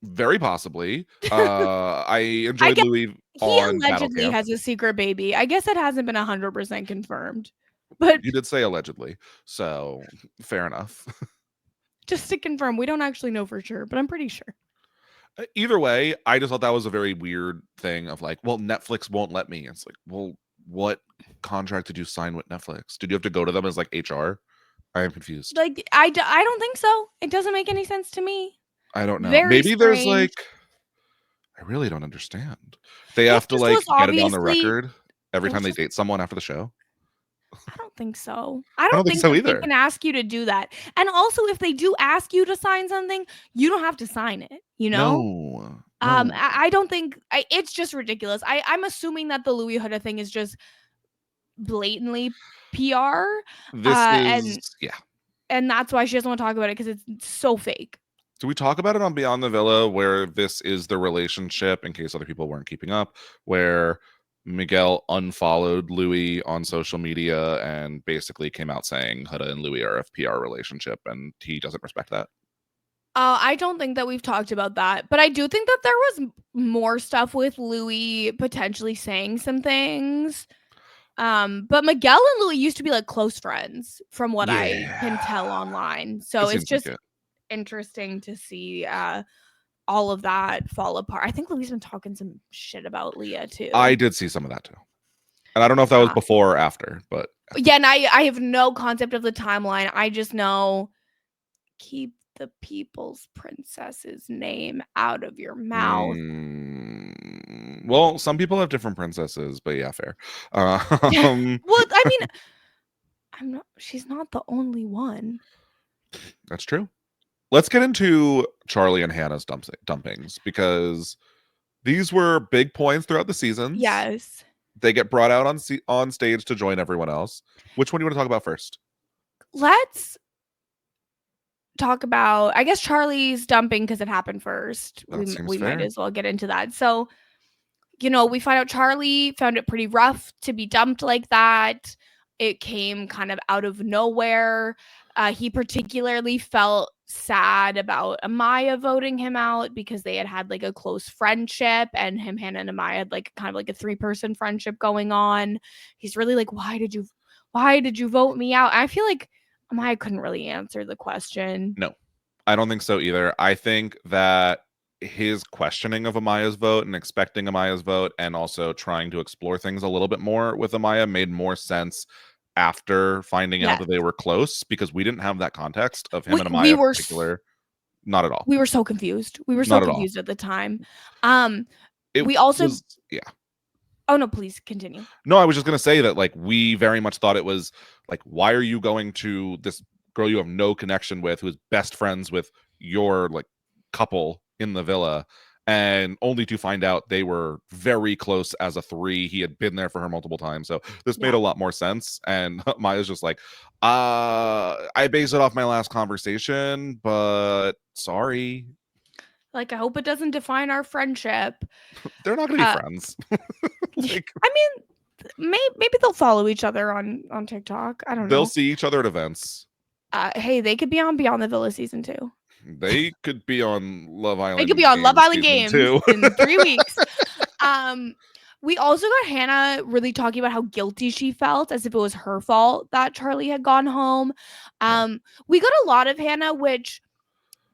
very possibly. I I enjoyed guess Louis he on Battle allegedly Camp. has a secret baby. I guess it hasn't been 100% confirmed, but You did say allegedly, so fair enough. just to confirm, we don't actually know for sure, but I'm pretty sure. Either way, I just thought that was a very weird thing of like, well, Netflix won't let me. It's like, well, what contract did you sign with Netflix? Did you have to go to them as like HR? I am confused. Like, I don't think so. It doesn't make any sense to me. I don't know. Very Maybe there's strange. like, I really don't understand. They It have to just like was get it on the obviously, record every it time was they just, date someone after the show. I don't think so. I I don't don't think think so that they either. can ask you to do that. And also, if they do ask you to sign something, you don't have to sign it, you know? No. I don't think, it's just ridiculous. I'm assuming that the Louis Huda thing is just blatantly PR. This is, And yeah. that's why she doesn't want to talk about it because it's so fake. Do we talk about it on Beyond the Villa where this is the relationship, in case other people weren't keeping up, where Miguel unfollowed Louis on social media and basically came out saying Huda and Louis are a PR relationship and he doesn't respect that? I don't think that we've talked about that, but I do think that there was more stuff with Louis potentially saying some things. But Miguel and Louis used to be like close friends from what I can tell Yeah. online. So It it's seems like just it. interesting to see all of that fall apart. I think Louis has been talking some shit about Leah too. I did see some of that too. And I don't know if that was before or after, but yeah, and I have no concept of the timeline. I just know keep the people's princess's name out of your mouth. Well, some people have different princesses, but yeah, fair. Well, I mean, she's not the only one. That's true. Let's get into Charlie and Hannah's dumpings, because these were big points throughout the seasons. Yes. They get brought out on stage to join everyone else. Which one do you want to talk about first? Let's talk about, I guess, Charlie's dumping, because it happened first. That seems We might fair. as well get into that. So, we find out Charlie found it pretty rough to be dumped like that. It came kind of out of nowhere. He particularly felt sad about Amaya voting him out, because they had like a close friendship, and Hannah, and Amaya had like kind of like a 3-person friendship going on. He's really like, why did you vote me out? I feel like Amaya couldn't really answer the question. No, I don't think so either. I think that his questioning of Amaya's vote and expecting Amaya's vote, and also trying to explore things a little bit more with Amaya, made more sense after finding out Yes. that they were close, because we didn't have that context of him and We Amaya were in particular. Not at all. We were so confused. We were so Not at all. confused at the time. It We also was, yeah. Oh no, please continue. No, I was just gonna say that, like, we very much thought it was like, why are you going to this girl you have no connection with, who's best friends with your like couple in the villa, and only to find out they were very close as a 3. He had been there for her multiple times, so this made a lot more sense. And Maya's just like, I based it off my last conversation, but sorry. Like, I hope it doesn't define our friendship. They're not gonna be friends. Like, I mean, maybe they'll follow each other on TikTok. I don't know. They'll see each other at events. Hey, they could be on Beyond the Villa season 2. They could be on Love Island. They could be on Love Island Games too. in 3 weeks. We also got Hannah really talking about how guilty she felt, as if it was her fault that Charlie had gone home. We got a lot of Hannah, which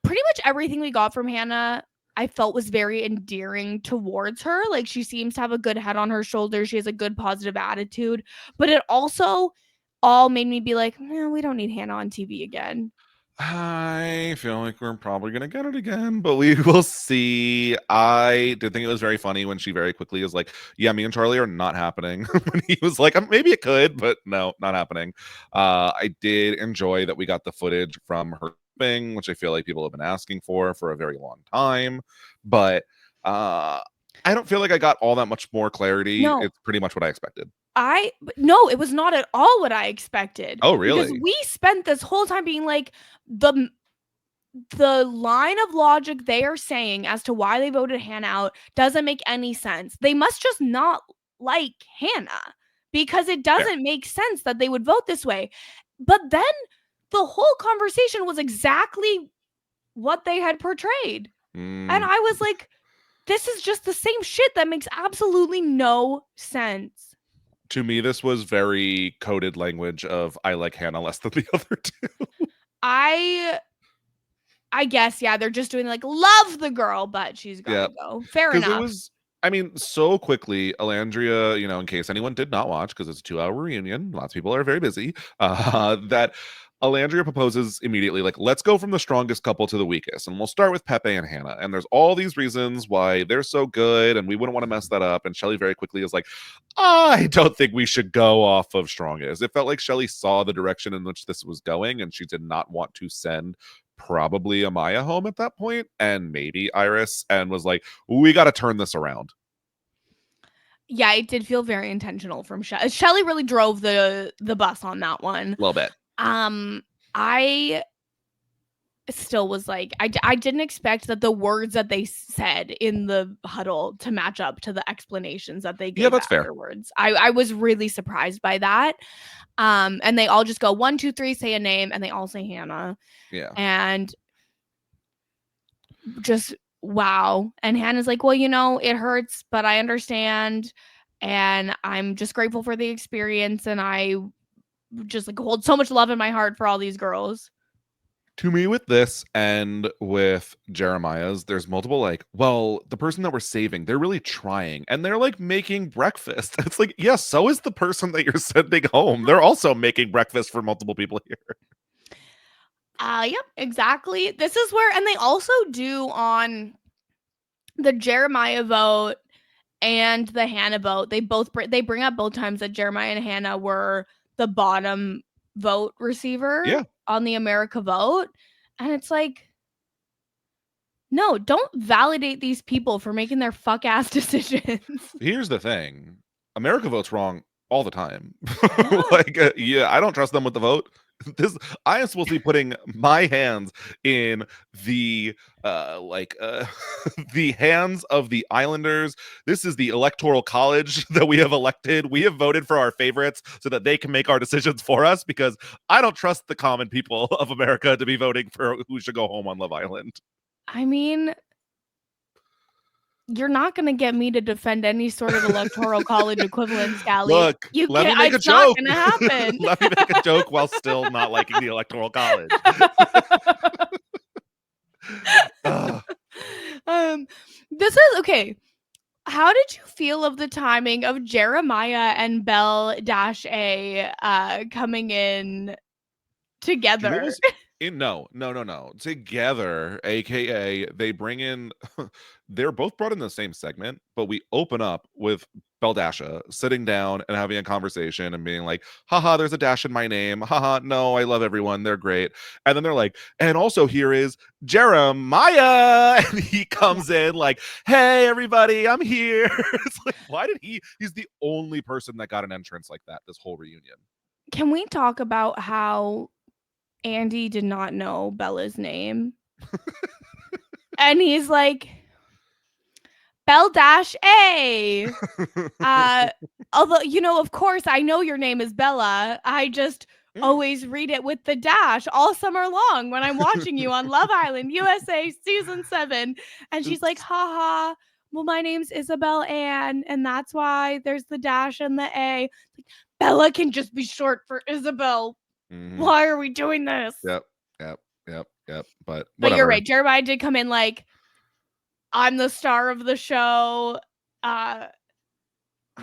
pretty much everything we got from Hannah I felt was very endearing towards her. Like, she seems to have a good head on her shoulders. She has a good positive attitude. But it also all made me be like, we don't need Hannah on TV again. I feel like we're probably going to get it again, but we will see. I did think it was very funny when she very quickly is like, yeah, me and Charlie are not happening. When he was like, maybe it could, but no, not happening. I did enjoy that we got the footage from her thing, which I feel like people have been asking for a very long time. But I don't feel like I got all that much more clarity. No. It's pretty much what I expected. No, it was not at all what I expected. Oh, really? Because we spent this whole time being like, the line of logic they are saying as to why they voted Hannah out doesn't make any sense. They must just not like Hannah, because it doesn't make sense that they would vote this way. But then the whole conversation was exactly what they had portrayed. And I was like, this is just the same shit that makes absolutely no sense. To me, this was very coded language of, I like Hannah less than the other 2. I guess, yeah, they're just doing like, love the girl, but she's gotta go. Fair enough. It was, I mean, so quickly, Nicolandria, in case anyone did not watch, because it's a 2-hour reunion, lots of people are very busy, that Nicolandria proposes immediately, like, let's go from the strongest couple to the weakest, and we'll start with Pepe and Hannah, and there's all these reasons why they're so good, and we wouldn't want to mess that up. And Shelly very quickly is like, I don't think we should go off of strongest. It felt like Shelly saw the direction in which this was going, and she did not want to send probably Amaya home at that point, and maybe Iris, and was like, we got to turn this around. Yeah, it did feel very intentional from Shelly. Shelly really drove the bus on that one. A little bit. I still was like, I didn't expect that the words that they said in the huddle to match up to the explanations that they gave afterwards. Fair. I was really surprised by that. And they all just go 1, 2, 3, say a name, and they all say Hannah. Yeah. And just wow. And Hannah's like, well, it hurts, but I understand. And I'm just grateful for the experience. And I just like hold so much love in my heart for all these girls. To me, with this and with Jeremiah's, there's multiple like, well, the person that we're saving, they're really trying, and they're like making breakfast. It's like, yes, so is the person that you're sending home. They're also making breakfast for multiple people here. Yep, exactly. This is where, and they also do on the Jeremiah vote, and the Hannah vote. They bring up both times that Jeremiah and Hannah were the bottom vote receiver Yeah. on the America vote. And it's like, no, don't validate these people for making their fuck ass decisions. Here's the thing. America votes wrong all the time. Yeah. Yeah, I don't trust them with the vote. This I am supposed to be putting my hands in the the hands of the Islanders. This is the electoral college that we have elected. We have voted for our favorites so that they can make our decisions for us, because I don't trust the common people of America to be voting for who should go home on Love Island. I mean, you're not going to get me to defend any sort of electoral college equivalent, Scally. Look, You let me can't. make a It's not joke. going to happen. Let me make a joke while still not liking the electoral college. This is okay. How did you feel of the timing of Jeremiah and Belle Dash A coming in Do you know what together? was no. Together, aka they bring in they're both brought in the same segment, but we open up with Beldasha sitting down and having a conversation and being like, haha, there's a dash in my name. Haha, no, I love everyone. They're great. And then they're like, and also here is Jeremiah. And he comes in like, hey, everybody, I'm here. It's like, why did he's the only person that got an entrance like that this whole reunion. Can we talk about how Andy did not know Bella's name? And he's like, Belle Dash A. Although, of course, I know your name is Bella. I just always read it with the dash all summer long when I'm watching you on Love Island USA season 7. And she's like, haha. Well, my name's Isabel Ann, and that's why there's the dash and the A. Bella can just be short for Isabel. Mm-hmm. Why are we doing this? Yep. But you're right. Jeremiah did come in like, I'm the star of the show. Why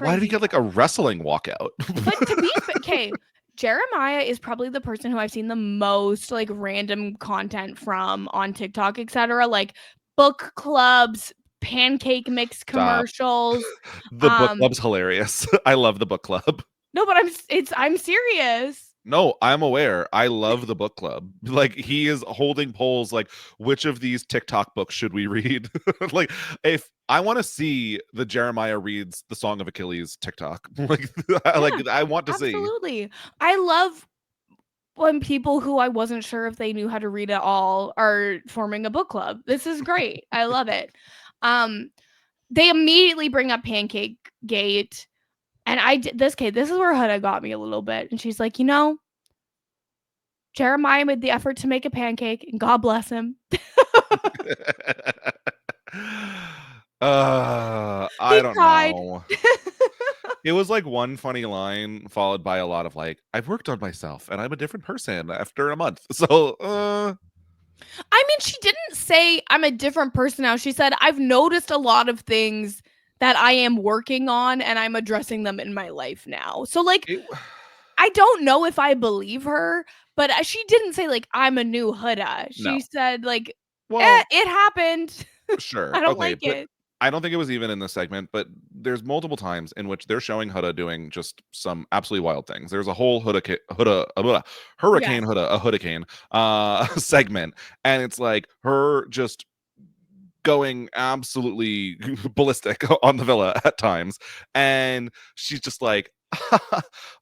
did he get like a wrestling walkout? But to be okay, Jeremiah is probably the person who I've seen the most like random content from on TikTok, etc. Like book clubs, pancake mix commercials. The book club's hilarious. I love the book club. No, but I'm serious. No, I'm aware. I love the book club. Like, he is holding polls like, which of these TikTok books should we read? Like, if I want to see the Jeremiah reads the Song of Achilles TikTok. Like, I want to see. Absolutely. I love when people who I wasn't sure if they knew how to read at all are forming a book club. This is great. I love it. They immediately bring up Pancake Gate. And this is where Huda got me a little bit. And she's like, Jeremiah made the effort to make a pancake, and God bless him. I don't know. It was like one funny line followed by a lot of like, I've worked on myself and I'm a different person after a month. So, I mean, she didn't say I'm a different person now. She said, I've noticed a lot of things that I am working on and I'm addressing them in my life now. So like, I don't know if I believe her, but she didn't say like, I'm a new Huda. She said like, it happened. Sure. I don't like it. I don't think it was even in this segment, but there's multiple times in which they're showing Huda doing just some absolutely wild things. There's a whole Hurricane Huda segment, and it's like her just going absolutely ballistic on the villa at times, and she's just like,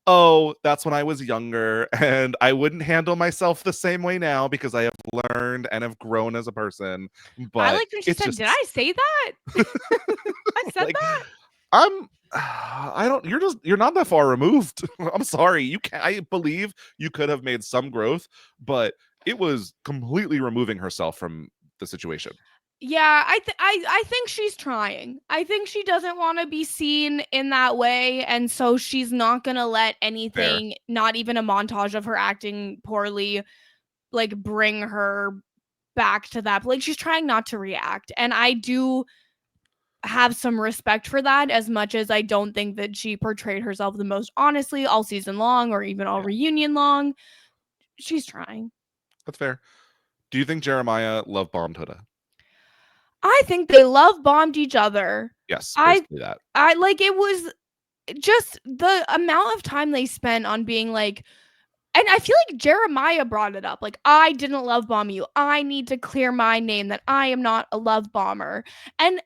oh, that's when I was younger and I wouldn't handle myself the same way now because I have learned and have grown as a person. But I like when she said, did I say that? I said like, that? You're not that far removed. I'm sorry. I believe you could have made some growth, but it was completely removing herself from the situation. Yeah, I think she's trying. I think she doesn't want to be seen in that way, and so she's not gonna let anything, not even a montage of her acting poorly, like bring her back to that. Like she's trying not to react, and I do have some respect for that, as much as I don't think that she portrayed herself the most honestly all season long or even all reunion long. She's trying. That's fair. Do you think Jeremiah love bombed Huda? I think they love bombed each other. Yes, I basically that. like it was just the amount of time they spent on being like, and I feel like Jeremiah brought it up. Like, I didn't love bomb you. I need to clear my name that I am not a love bomber. And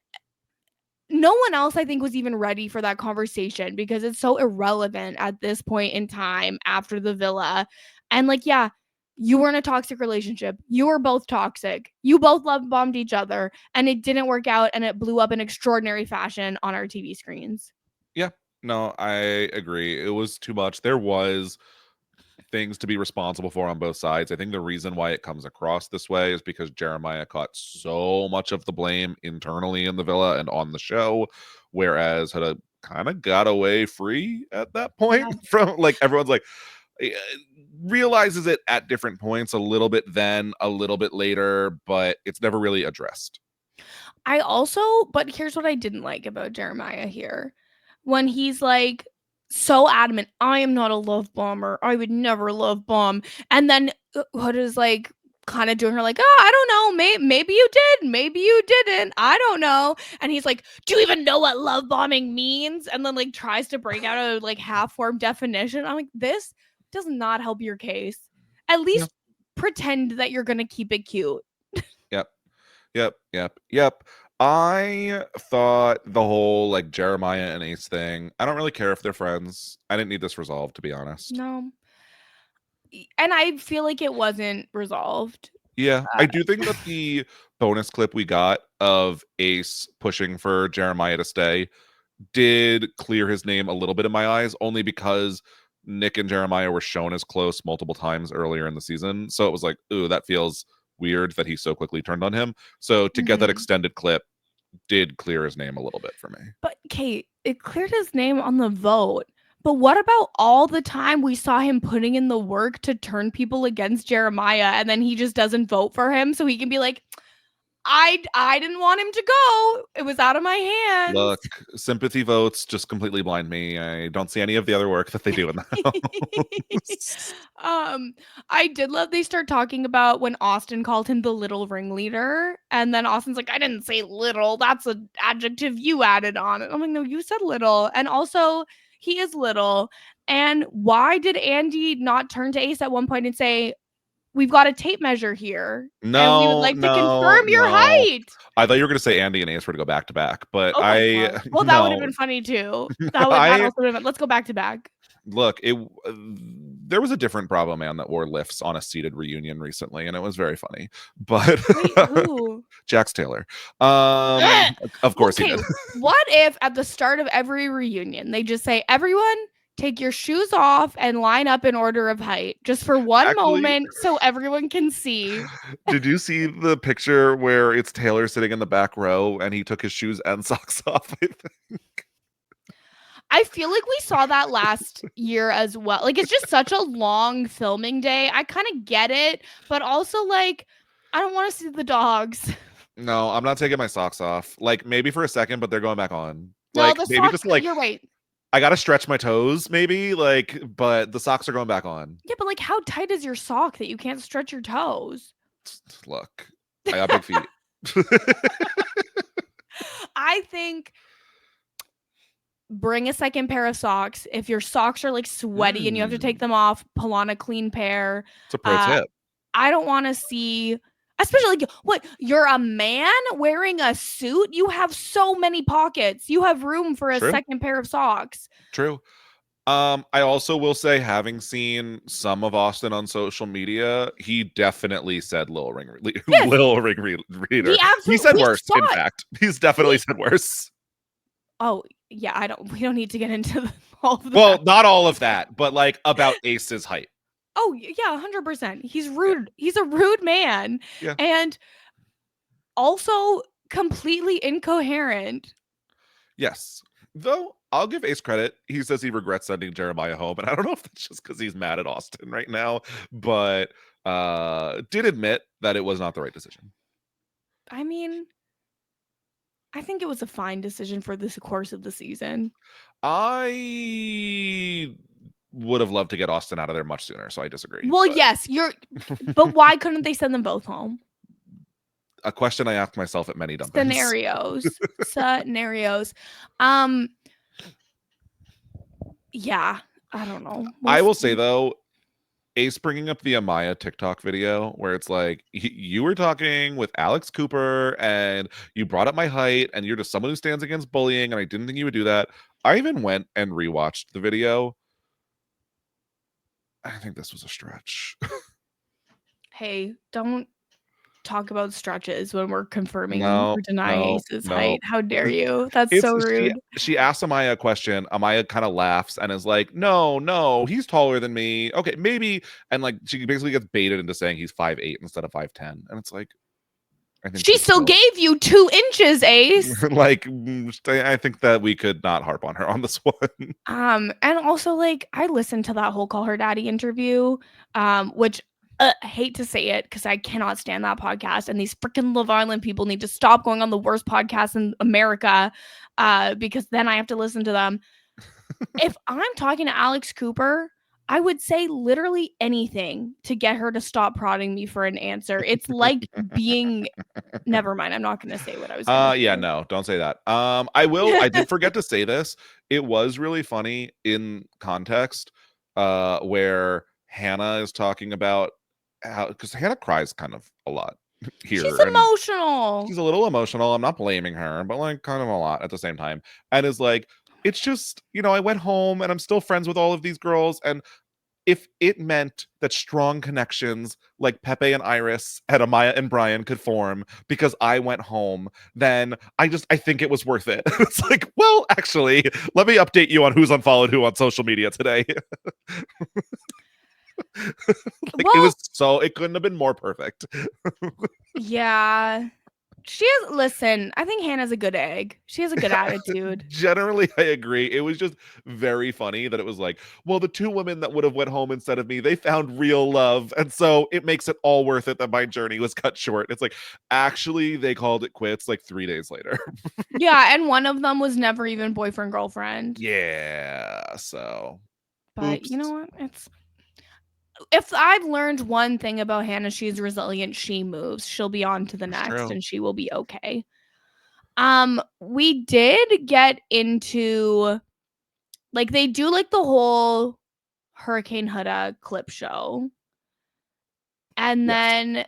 no one else, I think, was even ready for that conversation because it's so irrelevant at this point in time after the villa. And like, yeah, you were in a toxic relationship. You were both toxic. You both love bombed each other, and it didn't work out, and it blew up in extraordinary fashion on our TV screens. Yeah, no, I agree. It was too much. There was things to be responsible for on both sides. I think the reason why it comes across this way is because Jeremiah caught so much of the blame internally in the villa and on the show, whereas Huda kind of got away free at that point Yeah. from like everyone's like eh, realizes it at different points, a little bit then, a little bit later, but it's never really addressed. I also, but here's what I didn't like about Jeremiah here. When he's like so adamant, I am not a love bomber. I would never love bomb. And then Huda's like kind of doing her like, oh, I don't know. Maybe you did. Maybe you didn't. I don't know. And he's like, do you even know what love bombing means? And then like tries to break out a like half formed definition. I'm like, this does not help your case. At No. least pretend that you're going to keep it cute. Yep. Yep. I thought the whole like Jeremiah and Ace thing, I don't really care if they're friends. I didn't need this resolved, to be honest. No. And I feel like it wasn't resolved. Yeah, Uh, I do think that the bonus clip we got of Ace pushing for Jeremiah to stay did clear his name a little bit in my eyes, only because Nick and Jeremiah were shown as close multiple times earlier in the season. So it was like, ooh, that feels weird that he so quickly turned on him. So to get that extended clip did clear his name a little bit for me. But Kate, it cleared his name on the vote. But what about all the time we saw him putting in the work to turn people against Jeremiah and then he just doesn't vote for him so he can be like, I didn't want him to go. It was out of my hands. Look, sympathy votes just completely blind me. I don't see any of the other work that they do in the house. I did love they start talking about when Austin called him the little ringleader, and then Austin's like, I didn't say little, that's an adjective you added on it. I'm like, no, you said little. And also he is little. And why did Andy not turn to Ace at one point and say, we've got a tape measure here and we would No, like to no, confirm your no. height? I thought you were going to say Andy and Ace were to go back to back, but Oh my I god. Well, that would have no. been funny too. That I also would have been, let's go back to back. look, there was a different Bravo man that wore lifts on a seated reunion recently, and it was very funny. But Wait, who? Jax Taylor, of course he Okay, did. what if at the start of every reunion they just say, everyone take your shoes off and line up in order of height just for one Actually, moment so everyone can see? did you see the picture where it's Taylor sitting in the back row and he took his shoes and socks off? I think. I feel like we saw that last year as well. Like, it's just such a long filming day. I kind of get it, but also like I don't want to see the dogs. No, I'm not taking my socks off. Like maybe for a second, but they're going back on. No, Like the maybe socks, just like you're right. I gotta stretch my toes, maybe. Like, but the socks are going back on. Yeah, but like how tight is your sock that you can't stretch your toes? Look, I got big feet. I think bring a second pair of socks. If your socks are like sweaty and you have to take them off, pull on a clean pair. It's a pro tip. I don't want to see, especially like, what, you're a man wearing a suit? You have so many pockets. You have room for a True. second pair of socks. True. I also will say, having seen some of Austin on social media, he definitely said Lil Ring Yes. Lil Ring Reader. He said worse, in fact. He's definitely said worse. Oh, yeah, we don't need to get into all of that. Well, not all of that, but like about Ace's height. Oh, yeah, 100%. He's rude. Yeah. He's a rude man. Yeah. And also completely incoherent. Yes. Though I'll give Ace credit. He says he regrets sending Jeremiah home, and I don't know if that's just because he's mad at Austin right now, but did admit that it was not the right decision. I mean, I think it was a fine decision for the course of the season. I would have loved to get Austin out of there much sooner, so I disagree. Well, yes, but why couldn't they send them both home? a question I asked myself at many dumpings. Scenarios. Yeah, I don't know. I will say though, Ace bringing up the Amaya TikTok video where it's like, you were talking with Alex Cooper and you brought up my height and you're just someone who stands against bullying and I didn't think you would do that. I even went and rewatched the video. I think this was a stretch. Hey, don't talk about stretches when we're confirming or denying Ace's height. How dare you? That's so rude. She asks Amaya a question. Amaya kind of laughs and is like, no, he's taller than me. Okay, maybe. And like she basically gets baited into saying he's 5'8" instead of 5'10". And it's like, I think she still gave you 2 inches, Ace. Like, I think that we could not harp on her on this one. And also, like, I listened to that whole Call Her Daddy interview, which I hate to say it because I cannot stand that podcast. And these freaking Love Island people need to stop going on the worst podcast in America, because then I have to listen to them. If I'm talking to Alex Cooper, I would say literally anything to get her to stop prodding me for an answer. It's like being... Never mind. I'm not going to say what I was going to say. Yeah, no, don't say that. I did forget to say this. It was really funny in context, where Hannah is talking about how, because Hannah cries kind of a lot here. She's emotional. She's a little emotional. I'm not blaming her, but like kind of a lot at the same time. And is like, it's just, I went home and I'm still friends with all of these girls. And if it meant that strong connections like Pepe and Iris and Amaya and Brian could form because I went home, then I think it was worth it. It's like, well, actually, let me update you on who's unfollowed who on social media today. It couldn't have been more perfect. Yeah. Listen, I think Hannah's a good egg. She has a good attitude. Generally, I agree. It was just very funny that it was like, well, the 2 women that would have went home instead of me, they found real love. And so it makes it all worth it that my journey was cut short. It's like, actually, they called it quits like 3 days later. Yeah, and one of them was never even boyfriend, girlfriend. Yeah, so. But oops. You know what? If I've learned one thing about Hannah, she's resilient. She moves. She'll be on to the next and she will be okay. We did get into, like, they do like the whole Hurricane Huda clip show. And then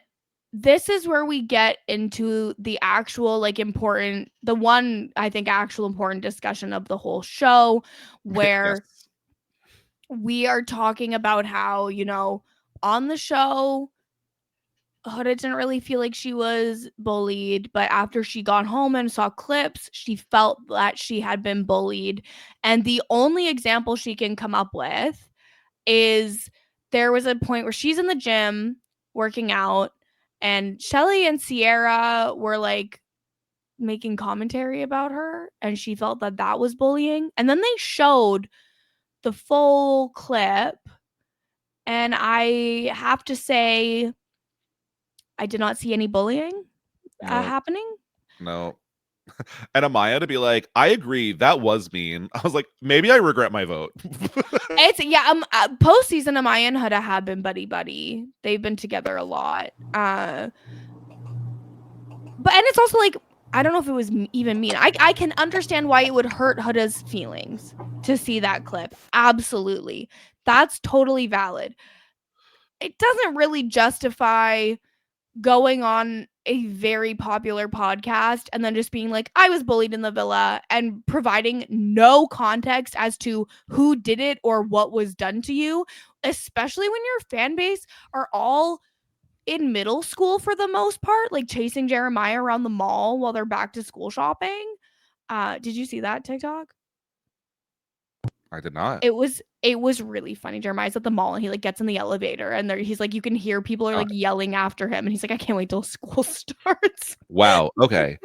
this is where we get into the actual, like, important, the one, I think, actual important discussion of the whole show, where we are talking about how, on the show, Huda didn't really feel like she was bullied, but after she got home and saw clips, she felt that she had been bullied. And the only example she can come up with is there was a point where she's in the gym working out, and Shelly and Sierra were like making commentary about her, and she felt that that was bullying. And then they showed the full clip, and I have to say, I did not see any bullying happening. No. And Amaya to be like, I agree, that was mean. I was like, maybe I regret my vote. Postseason, Amaya and Huda have been buddy. They've been together a lot. And it's also like, I don't know if it was even mean. I can understand why it would hurt Huda's feelings to see that clip. Absolutely. That's totally valid. It doesn't really justify going on a very popular podcast and then just being like, I was bullied in the villa, and providing no context as to who did it or what was done to you, especially when your fan base are all in middle school for the most part, like chasing Jeremiah around the mall while they're back to school shopping. Did you see that TikTok? I did not. It was really funny. Jeremiah's at the mall and he like gets in the elevator and he's like, you can hear people are like yelling after him, and he's like, I can't wait till school starts. Wow. Okay.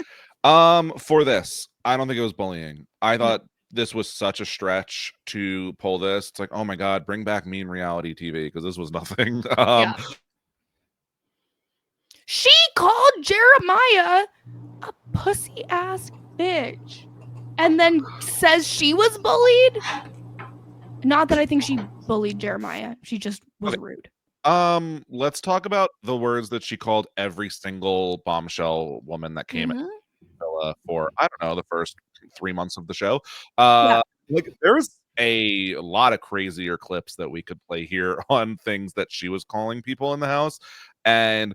For this, I don't think it was bullying. I thought this was such a stretch to pull this. It's like, oh my God, bring back mean reality TV, because this was nothing. She called Jeremiah a pussy ass bitch and then says she was bullied. Not that I think she bullied Jeremiah. She just was rude. Let's talk about the words that she called every single bombshell woman that came Mhm. Villa for, I don't know, the first 3 months of the show. Yeah. Like, there's a lot of crazier clips that we could play here on things that she was calling people in the house, and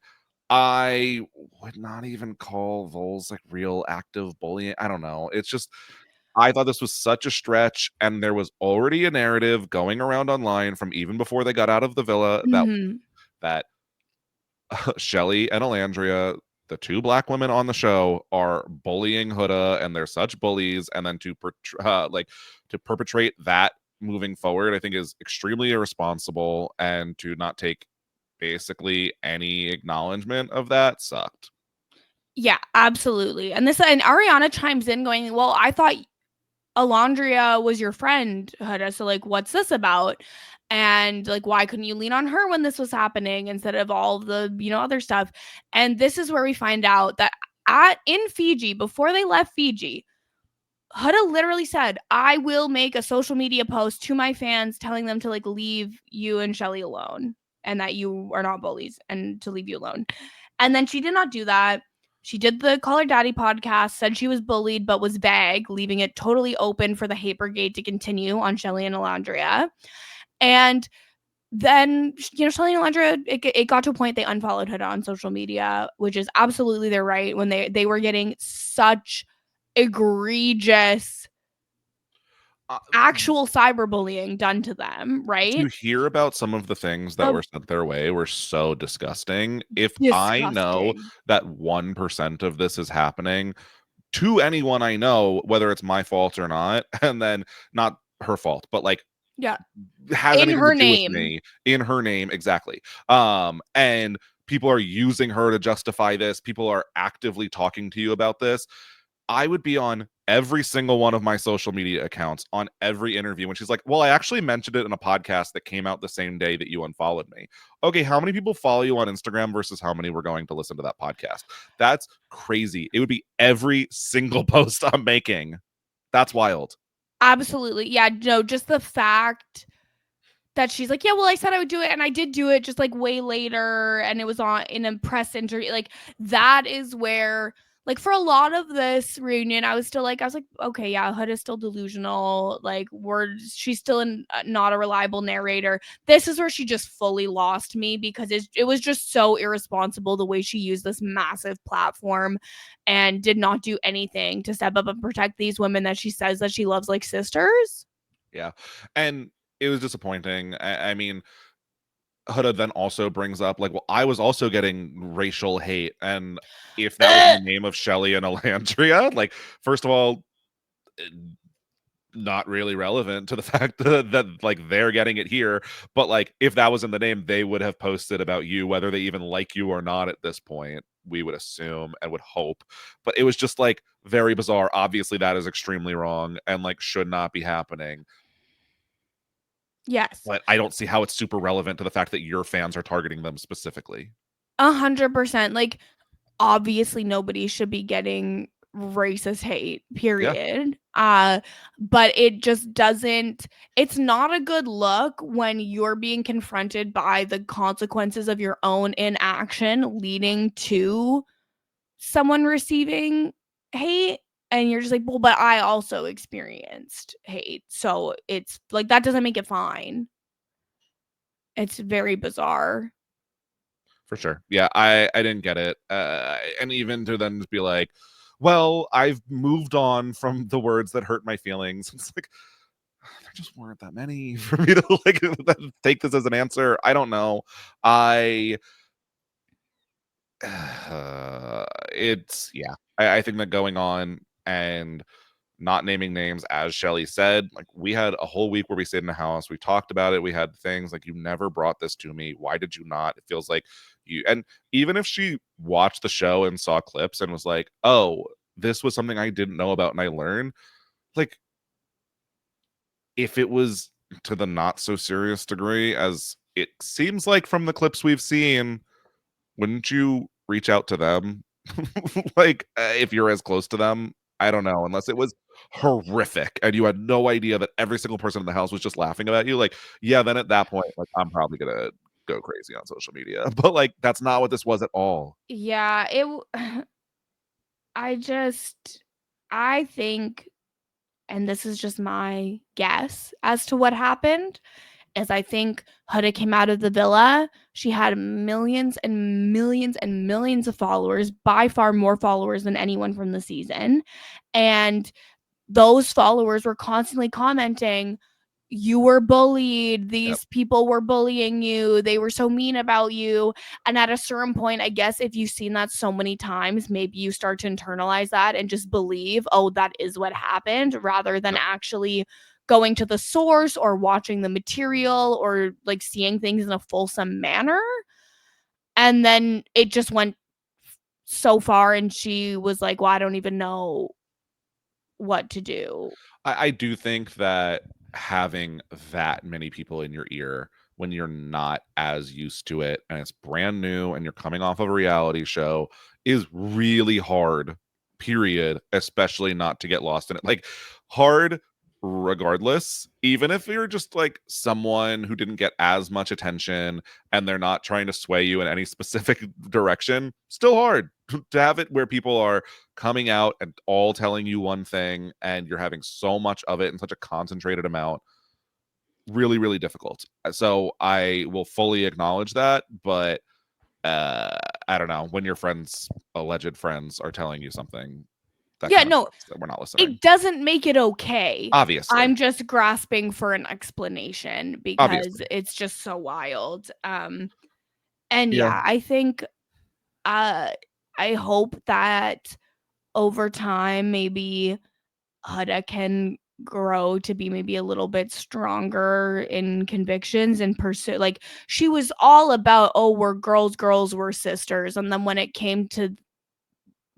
I would not even call those, like, real active bullying. I don't know. It's just I thought this was such a stretch, and there was already a narrative going around online from even before they got out of the villa Mhm. that Shelly and Alandria, the two black women on the show, are bullying Huda, and they're such bullies. And then to perpetrate that moving forward, I think is extremely irresponsible. And to not take basically any acknowledgement of that sucked. Yeah, absolutely. And Ariana chimes in going, "Well, I thought Alondria was your friend, Huda. So like, what's this about? And like, why couldn't you lean on her when this was happening instead of all of the other stuff?" And this is where we find out that at in Fiji, before they left Fiji, Huda literally said, "I will make a social media post to my fans telling them to like leave you and Shelly alone and that you are not bullies and to leave you alone." And then she did not do that. She did the Call Her Daddy podcast, said she was bullied, but was vague, leaving it totally open for the hate brigade to continue on Shelly and Alandria. And then, Shelly and Alandria, it got to a point they unfollowed Huda on social media, which is absolutely their right when they were getting such egregious Uh, actual cyberbullying done to them, to right? hear about some of the things that Oh, were sent their way were so disgusting. If I know disgusting. that 1% of this is happening to anyone I know, whether it's my fault or not, and then not her fault, but like Yeah. has In anything to her do with name. me in her name exactly. And people are using her to justify this. People are actively talking to you about this. I would be on every single one of my social media accounts on every interview when she's like, "Well, I actually mentioned it in a podcast that came out the same day that you unfollowed me." Okay, how many people follow you on Instagram versus how many were going to listen to that podcast? That's crazy. It would be every single post I'm making. That's wild. Absolutely. Yeah, no, just the fact that she's like, "Yeah, well, I said I would do it, and I did do it just like way later, and it was on in a press interview." Like, that is where, like, for a lot of this reunion, I was like, okay, yeah, Hood is still delusional. Like, she's still not a reliable narrator. This is where she just fully lost me because it was just so irresponsible the way she used this massive platform and did not do anything to step up and protect these women that she says that she loves like sisters. Yeah. And it was disappointing. I mean, Huda then also brings up, like, well, I was also getting racial hate. And if that was in the name of Shelly and Alandria, like, first of all, eh, not really relevant to the fact that like they're getting it here. But like, if that was in the name, they would have posted about you, whether they even like you or not at this point, we would assume and would hope. But it was just like very bizarre. Obviously, that is extremely wrong and like should not be happening. Yes. But I don't see how it's super relevant to the fact that your fans are targeting them specifically. 100%. Like, obviously nobody should be getting racist hate, Yeah. period. But it just doesn't it's not a good look when you're being confronted by the consequences of your own inaction leading to someone receiving hate and you're just like, "Well, but I also experienced hate." So it's like that doesn't make it fine. It's very bizarre. For sure. Yeah, I didn't get it. And even to then just be like, well, I've moved on from the words that hurt my feelings. It's like there just weren't that many for me to like take this as an answer. I don't know. I it's yeah. I think that going on and not naming names, as Shelly said, like we had a whole week where we stayed in the house, we talked about it, we had things like, you never brought this to me, why did you not? It feels like you, and even if she watched the show and saw clips and was like, oh, this was something I didn't know about and I learned, like, if it was to the not so serious degree as it seems like from the clips we've seen, wouldn't you reach out to them? Like, if you're as close to them, I don't know, unless it was horrific and you had no idea that every single person in the house was just laughing about you, like, yeah, then at that point, like, I'm probably gonna go crazy on social media. But like that's not what this was at all. Yeah, I think, and this is just my guess as to what happened, is I think Huda came out of the villa. She had millions and millions and millions of followers, by far more followers than anyone from the season. And those followers were constantly commenting, you were bullied, these people were bullying you, they were so mean about you. And at a certain point, I guess if you've seen that so many times, maybe you start to internalize that and just believe, oh, that is what happened, rather than actually going to the source or watching the material or like seeing things in a fulsome manner. And then it just went so far and she was like, well, I don't even know what to do. I do think that having that many people in your ear when you're not as used to it and it's brand new and you're coming off of a reality show is really hard, period, especially not to get lost in it. Like, hard regardless, even if you're just like someone who didn't get as much attention and they're not trying to sway you in any specific direction, still hard to have it where people are coming out and all telling you one thing and you're having so much of it in such a concentrated amount. Really, really difficult. So I will fully acknowledge that, but I don't know, when your friends, alleged friends, are telling you something, that Yeah, kind of no, sucks that we're not listening. it doesn't make it okay. Obviously. I'm just grasping for an explanation because Obviously. it's just so wild. And Yeah. yeah, I think I hope that over time maybe Huda can grow to be maybe a little bit stronger in convictions and pursue, like, she was all about, oh, we're girls, we're sisters, and then when it came to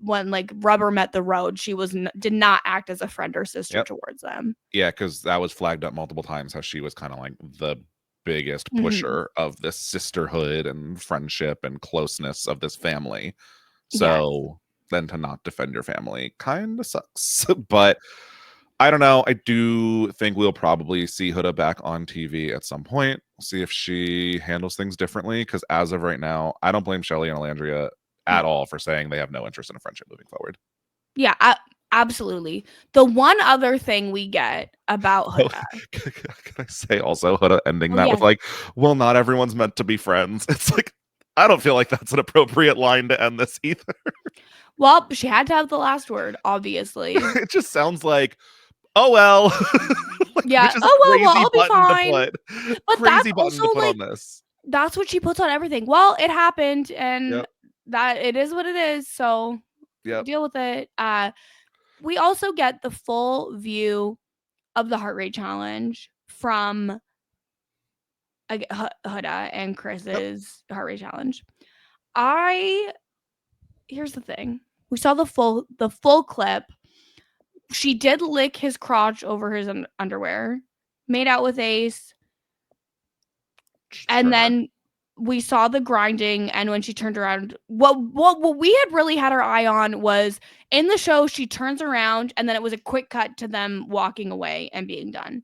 when like rubber met the road, she did not act as a friend or sister towards them. Yeah, because that was flagged up multiple times how she was kind of like the biggest pusher of this sisterhood and friendship and closeness of this family. Yes. So then to not defend your family kind of sucks. But I don't know. I do think we'll probably see Huda back on TV at some point. We'll see if she handles things differently. Because as of right now, I don't blame Shelly and Nicolandria at all for saying they have no interest in a friendship moving forward. Yeah, absolutely. The one other thing we get about Huda. Can I say also Huda ending that with like, well, not everyone's meant to be friends. It's like, I don't feel like that's an appropriate line to end this either. Well, she had to have the last word, obviously. It just sounds like, oh well. Like, yeah. which is Oh a well, crazy I'll be fine. But crazy button to put like, on this. That's what she puts on everything. Well, it happened, and that it is what it is. So deal with it. We also get the full view of the heart rate challenge from Huda and Chris's heart rate challenge. Here's the thing. We saw the full clip. She did lick his crotch over his underwear, made out with Ace, and then we saw the grinding. And when she turned around, what we had really had our eye on was in the show, she turns around and then it was a quick cut to them walking away and being done.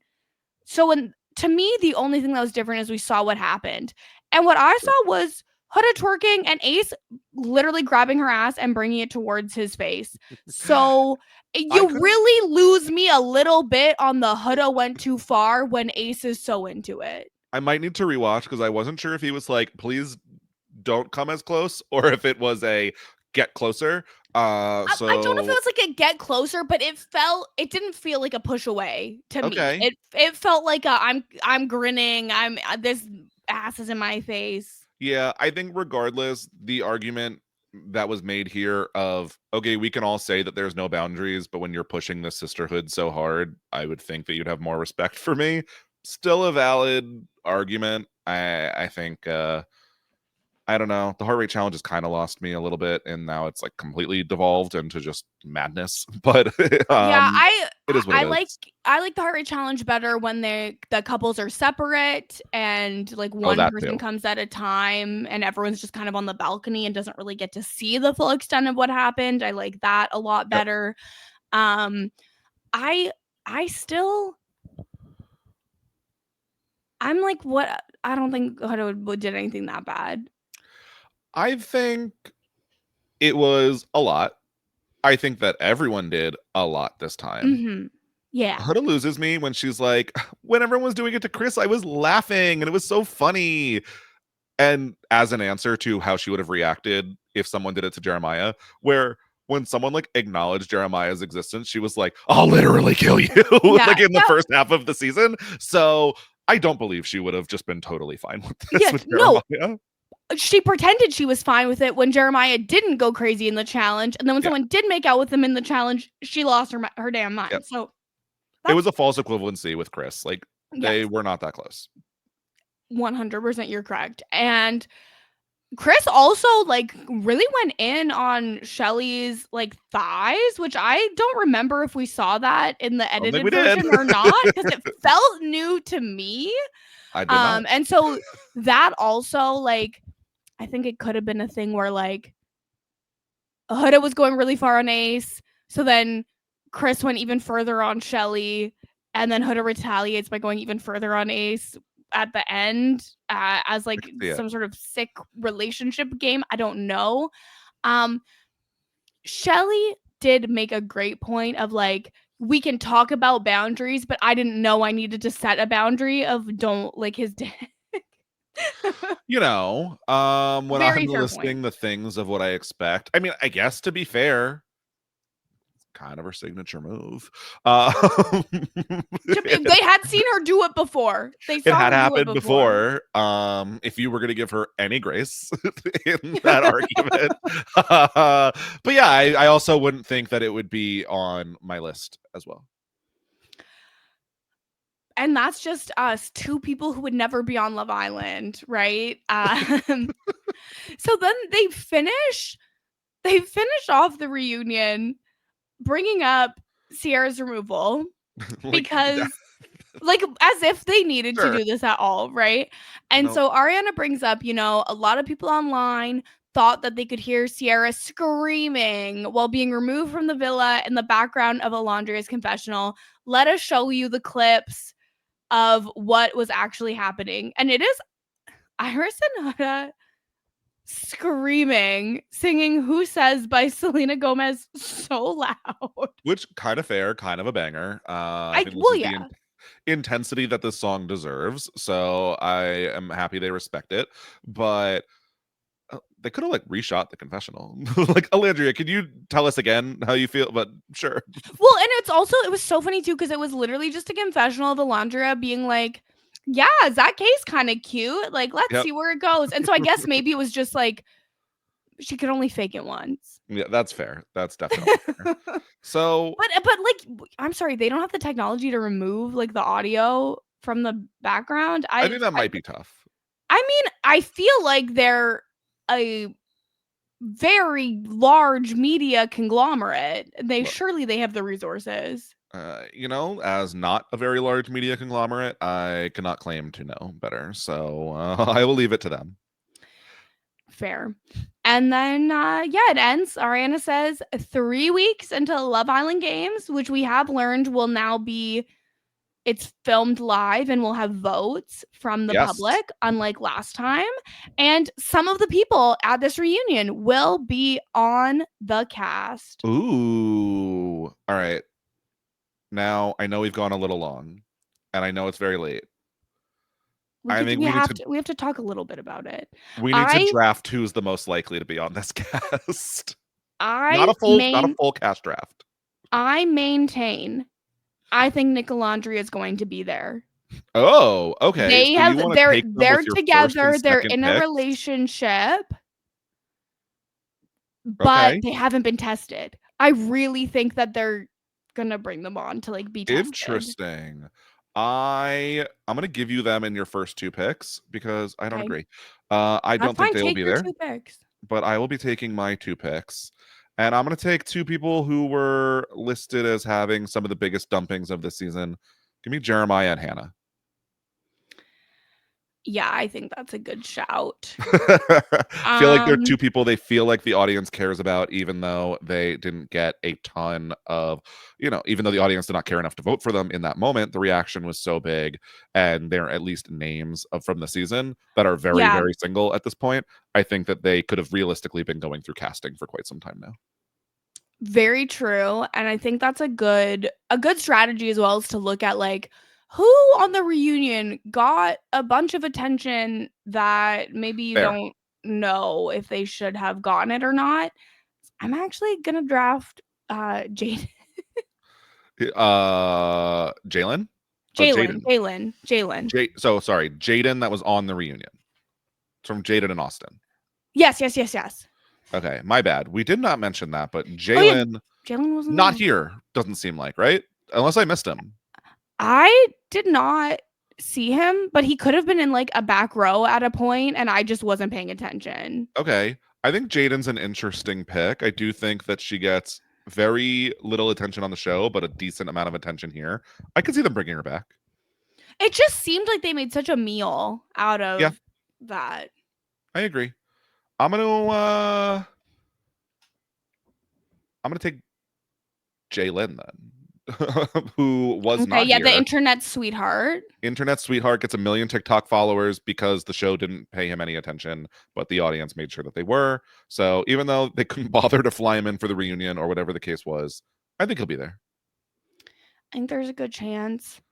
So to me, the only thing that was different is we saw what happened. And what I saw was Huda twerking and Ace literally grabbing her ass and bringing it towards his face. So you really lose me a little bit on the Huda went too far when Ace is so into it. I might need to rewatch because I wasn't sure if he was like, please don't come as close, or if it was a get closer. I don't know if it was like a get closer, but it didn't feel like a push away to me. It felt like I'm grinning. This ass is in my face. Yeah, I think regardless, the argument that was made here of, okay, we can all say that there's no boundaries, but when you're pushing this sisterhood so hard, I would think that you'd have more respect for me. Still a valid argument. I think I don't know. The heart rate challenge has kind of lost me a little bit, and now it's like completely devolved into just madness. But yeah, it is what it is. I like the heart rate challenge better when the couples are separate and like one person comes at a time and everyone's just kind of on the balcony and doesn't really get to see the full extent of what happened. I like that a lot better. I still I'm like, what? I don't think Huda did anything that bad. I think it was a lot. I think that everyone did a lot this time. Mm-hmm. Yeah. Huda loses me when she's like, when everyone was doing it to Chris, I was laughing and it was so funny. And as an answer to how she would have reacted if someone did it to Jeremiah, where when someone like acknowledged Jeremiah's existence, she was like, I'll literally kill you, Yeah. like in the first half of the season. So I don't believe she would have just been totally fine with this Yeah. with No. Jeremiah. She pretended she was fine with it when Jeremiah didn't go crazy in the challenge, and then when Yeah. someone did make out with him in the challenge, she lost her damn mind. Yep. So It was a false equivalency with Chris. Like they yes, were not that close. 100% you're correct. And Chris also like really went in on Shelly's like thighs, which I don't remember if we saw that in the I don't think edited we did. version or not, because it felt new to me. I did not. And so that also like I think it could have been a thing where like Huda was going really far on Ace, so then Chris went even further on Shelly, and then Huda retaliates by going even further on Ace at the end as I like can see it. some sort of sick relationship game. I don't know. Um, Shelly did make a great point of like we can talk about boundaries, but I didn't know I needed to set a boundary of don't like his dick. You know, when Very I'm fair point. listing the things of what I expect, I mean, I guess to be fair, kind of her signature move. They had seen her do it before. They It saw had her do it happened before. before. If you were going to give her any grace in that argument, but yeah, I also wouldn't think that it would be on my list as well. And that's just us, two people who would never be on Love Island, right? So then they finish off the reunion bringing up Sierra's removal Like, because like as if they needed to sure, do this at all, right? And no, so Ariana brings up, a lot of people online thought that they could hear Sierra screaming while being removed from the villa in the background of Alondria's confessional. Let us show you the clips of what was actually happening. And it is Iris and Huda screaming, singing Who Says by Selena Gomez so loud. which kind of fair, kind of a banger. I think this Well, is the yeah. intensity that this song deserves. So I am happy they respect it. But they could have like reshot the confessional. Like, Alandria, can you tell us again how you feel? But sure. Well, and it was so funny too, because it was literally just a confessional of Alondria being like, yeah, that case kind of cute. Like, let's Yep. see where it goes. And so I guess maybe it was just like she could only fake it once. Yeah, that's fair. That's definitely fair. So But like I'm sorry, they don't have the technology to remove like the audio from the background. I think that might be tough. I mean, I feel like they're a very large media conglomerate. Look, Surely they have the resources. as not a very large media conglomerate, I cannot claim to know better. So I will leave it to them. Fair. And then it ends. Ariana says 3 weeks until Love Island Games, which we have learned will now be it's filmed live and we'll have votes from the public, unlike last time. And some of the people at this reunion will be on the cast. Ooh. All right. Now, I know we've gone a little long, and I know it's very late. We have to talk a little bit about it. We need to draft who's the most likely to be on this cast. Not a full cast draft. I maintain I think Nicolandria is going to be there. Oh, okay. They're together, they're in a relationship. But they haven't been tested. I really think that they're gonna bring them on to like be tested. Interesting. I'm gonna give you them in your first 2 picks because I don't agree. I don't think they will be there. 2 picks. But I will be taking my 2 picks. And I'm gonna take 2 people who were listed as having some of the biggest dumpings of this season. Give me Jeremiah and Hannah. Yeah, I think that's a good shout. Feel like they're Um, two people they feel like the audience cares about, even though they didn't get a ton of, even though the audience did not care enough to vote for them in that moment, the reaction was so big, and they're at least names from the season that are very, yeah, very single at this point. I think that they could have realistically been going through casting for quite some time now. very true. And I think that's a good strategy as well, is to look at like who on the reunion got a bunch of attention that maybe you Fair. don't know if they should have gotten it or not. I'm actually gonna draft Jade Jalen or Jalen, Jaden? Jalen, Jalen. So sorry, Jaden that was on the reunion. It's from Jaden and Austin. Yes, yes, yes, yes. Okay, my bad. We did not mention that, but Oh yeah, Jalen Jalen wasn't not there. here, doesn't seem like, right? Unless I missed him. I did not see him, but he could have been in like a back row at a point, and I just wasn't paying attention. Okay. I think Jaden's an interesting pick. I do think that she gets very little attention on the show, but a decent amount of attention here. I could see them bringing her back. It just seemed like they made such a meal out Yeah, of that. I agree. I'm gonna take Jalen then, who was Okay, not yeah, the here. internet sweetheart. Internet sweetheart gets 1 million TikTok followers because the show didn't pay him any attention, but the audience made sure that they were. So even though they couldn't bother to fly him in for the reunion or whatever the case was, I think he'll be there. I think there's a good chance.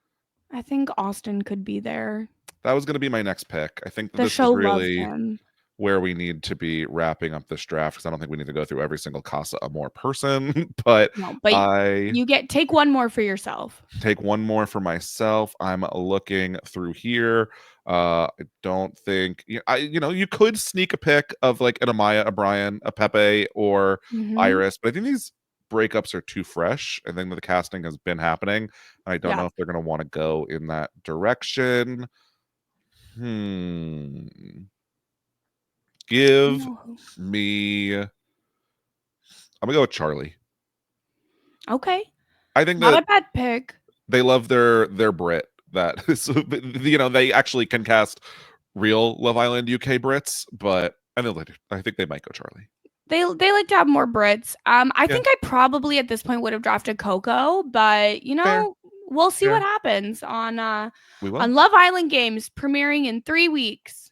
I think Austin could be there. That was going to be my next pick. I think that The this is show loves really him. where we need to be wrapping up this draft, because I don't think we need to go through every single Casa Amor person, but No, but I you take one more for yourself. take one more for myself. I'm looking through here. I don't think you could sneak a pick of like an Amaya, a Brian, a Pepe, or Mhm. Iris, but I think these breakups are too fresh. I think that the casting has been happening. I don't Yeah. know if they're going to want to go in that direction. Give No. me. I'm gonna go with Charlie. Okay. I think Not that a bad pick. they love their Brit. That they actually can cast real Love Island UK Brits, but I think they might go Charlie. They like to have more Brits. I Yeah, think I probably at this point would have drafted Coco, but fair, we'll see what fair. happens We will. on Love Island Games premiering in 3 weeks.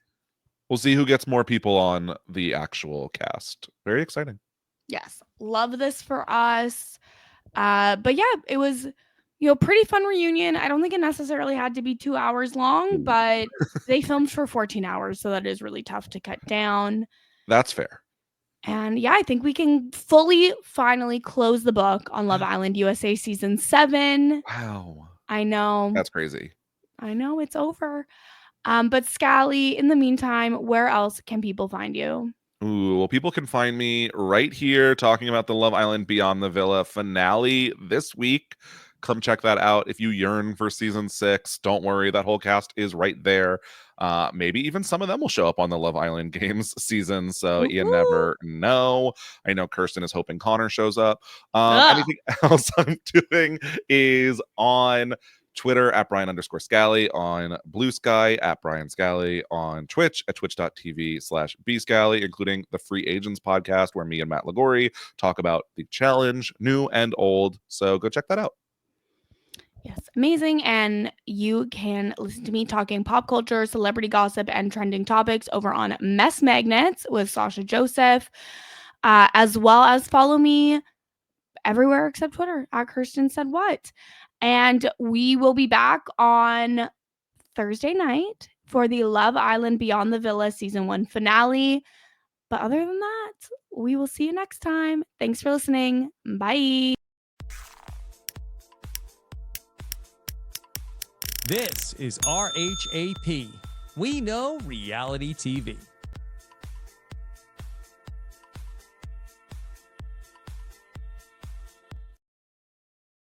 We'll see who gets more people on the actual cast. Very exciting. Yes, love this for us. But yeah, it was pretty fun reunion. I don't think it necessarily had to be 2 hours long, but they filmed for 14 hours, so that is really tough to cut down. That's fair. And yeah, I think we can finally close the book on Love Island USA season 7. Wow, I know. that's crazy. I know it's over. But Scally, in the meantime, where else can people find you? Ooh, well, people can find me right here talking about the Love Island Beyond the Villa finale this week. Come check that out. If you yearn for season 6, don't worry, that whole cast is right there. Maybe even some of them will show up on the Love Island Games season, so you Ooh. never know. I know Kirsten is hoping Connor shows up. Ugh. Anything else I'm doing is on Twitter at Brian_Scally, on Blue Sky at Brian Scally, on Twitch at twitch.tv/bscally, including the Free Agents podcast where me and Matt Lagori talk about the challenge, new and old. So go check that out. Yes, amazing. And you can listen to me talking pop culture, celebrity gossip, and trending topics over on Mess Magnets with Sasha Joseph, as well as follow me everywhere except Twitter at Kirsten Said What. And we will be back on Thursday night for the Love Island Beyond the Villa season 1 finale. But other than that, we will see you next time. Thanks for listening. Bye. This is RHAP. We know reality TV.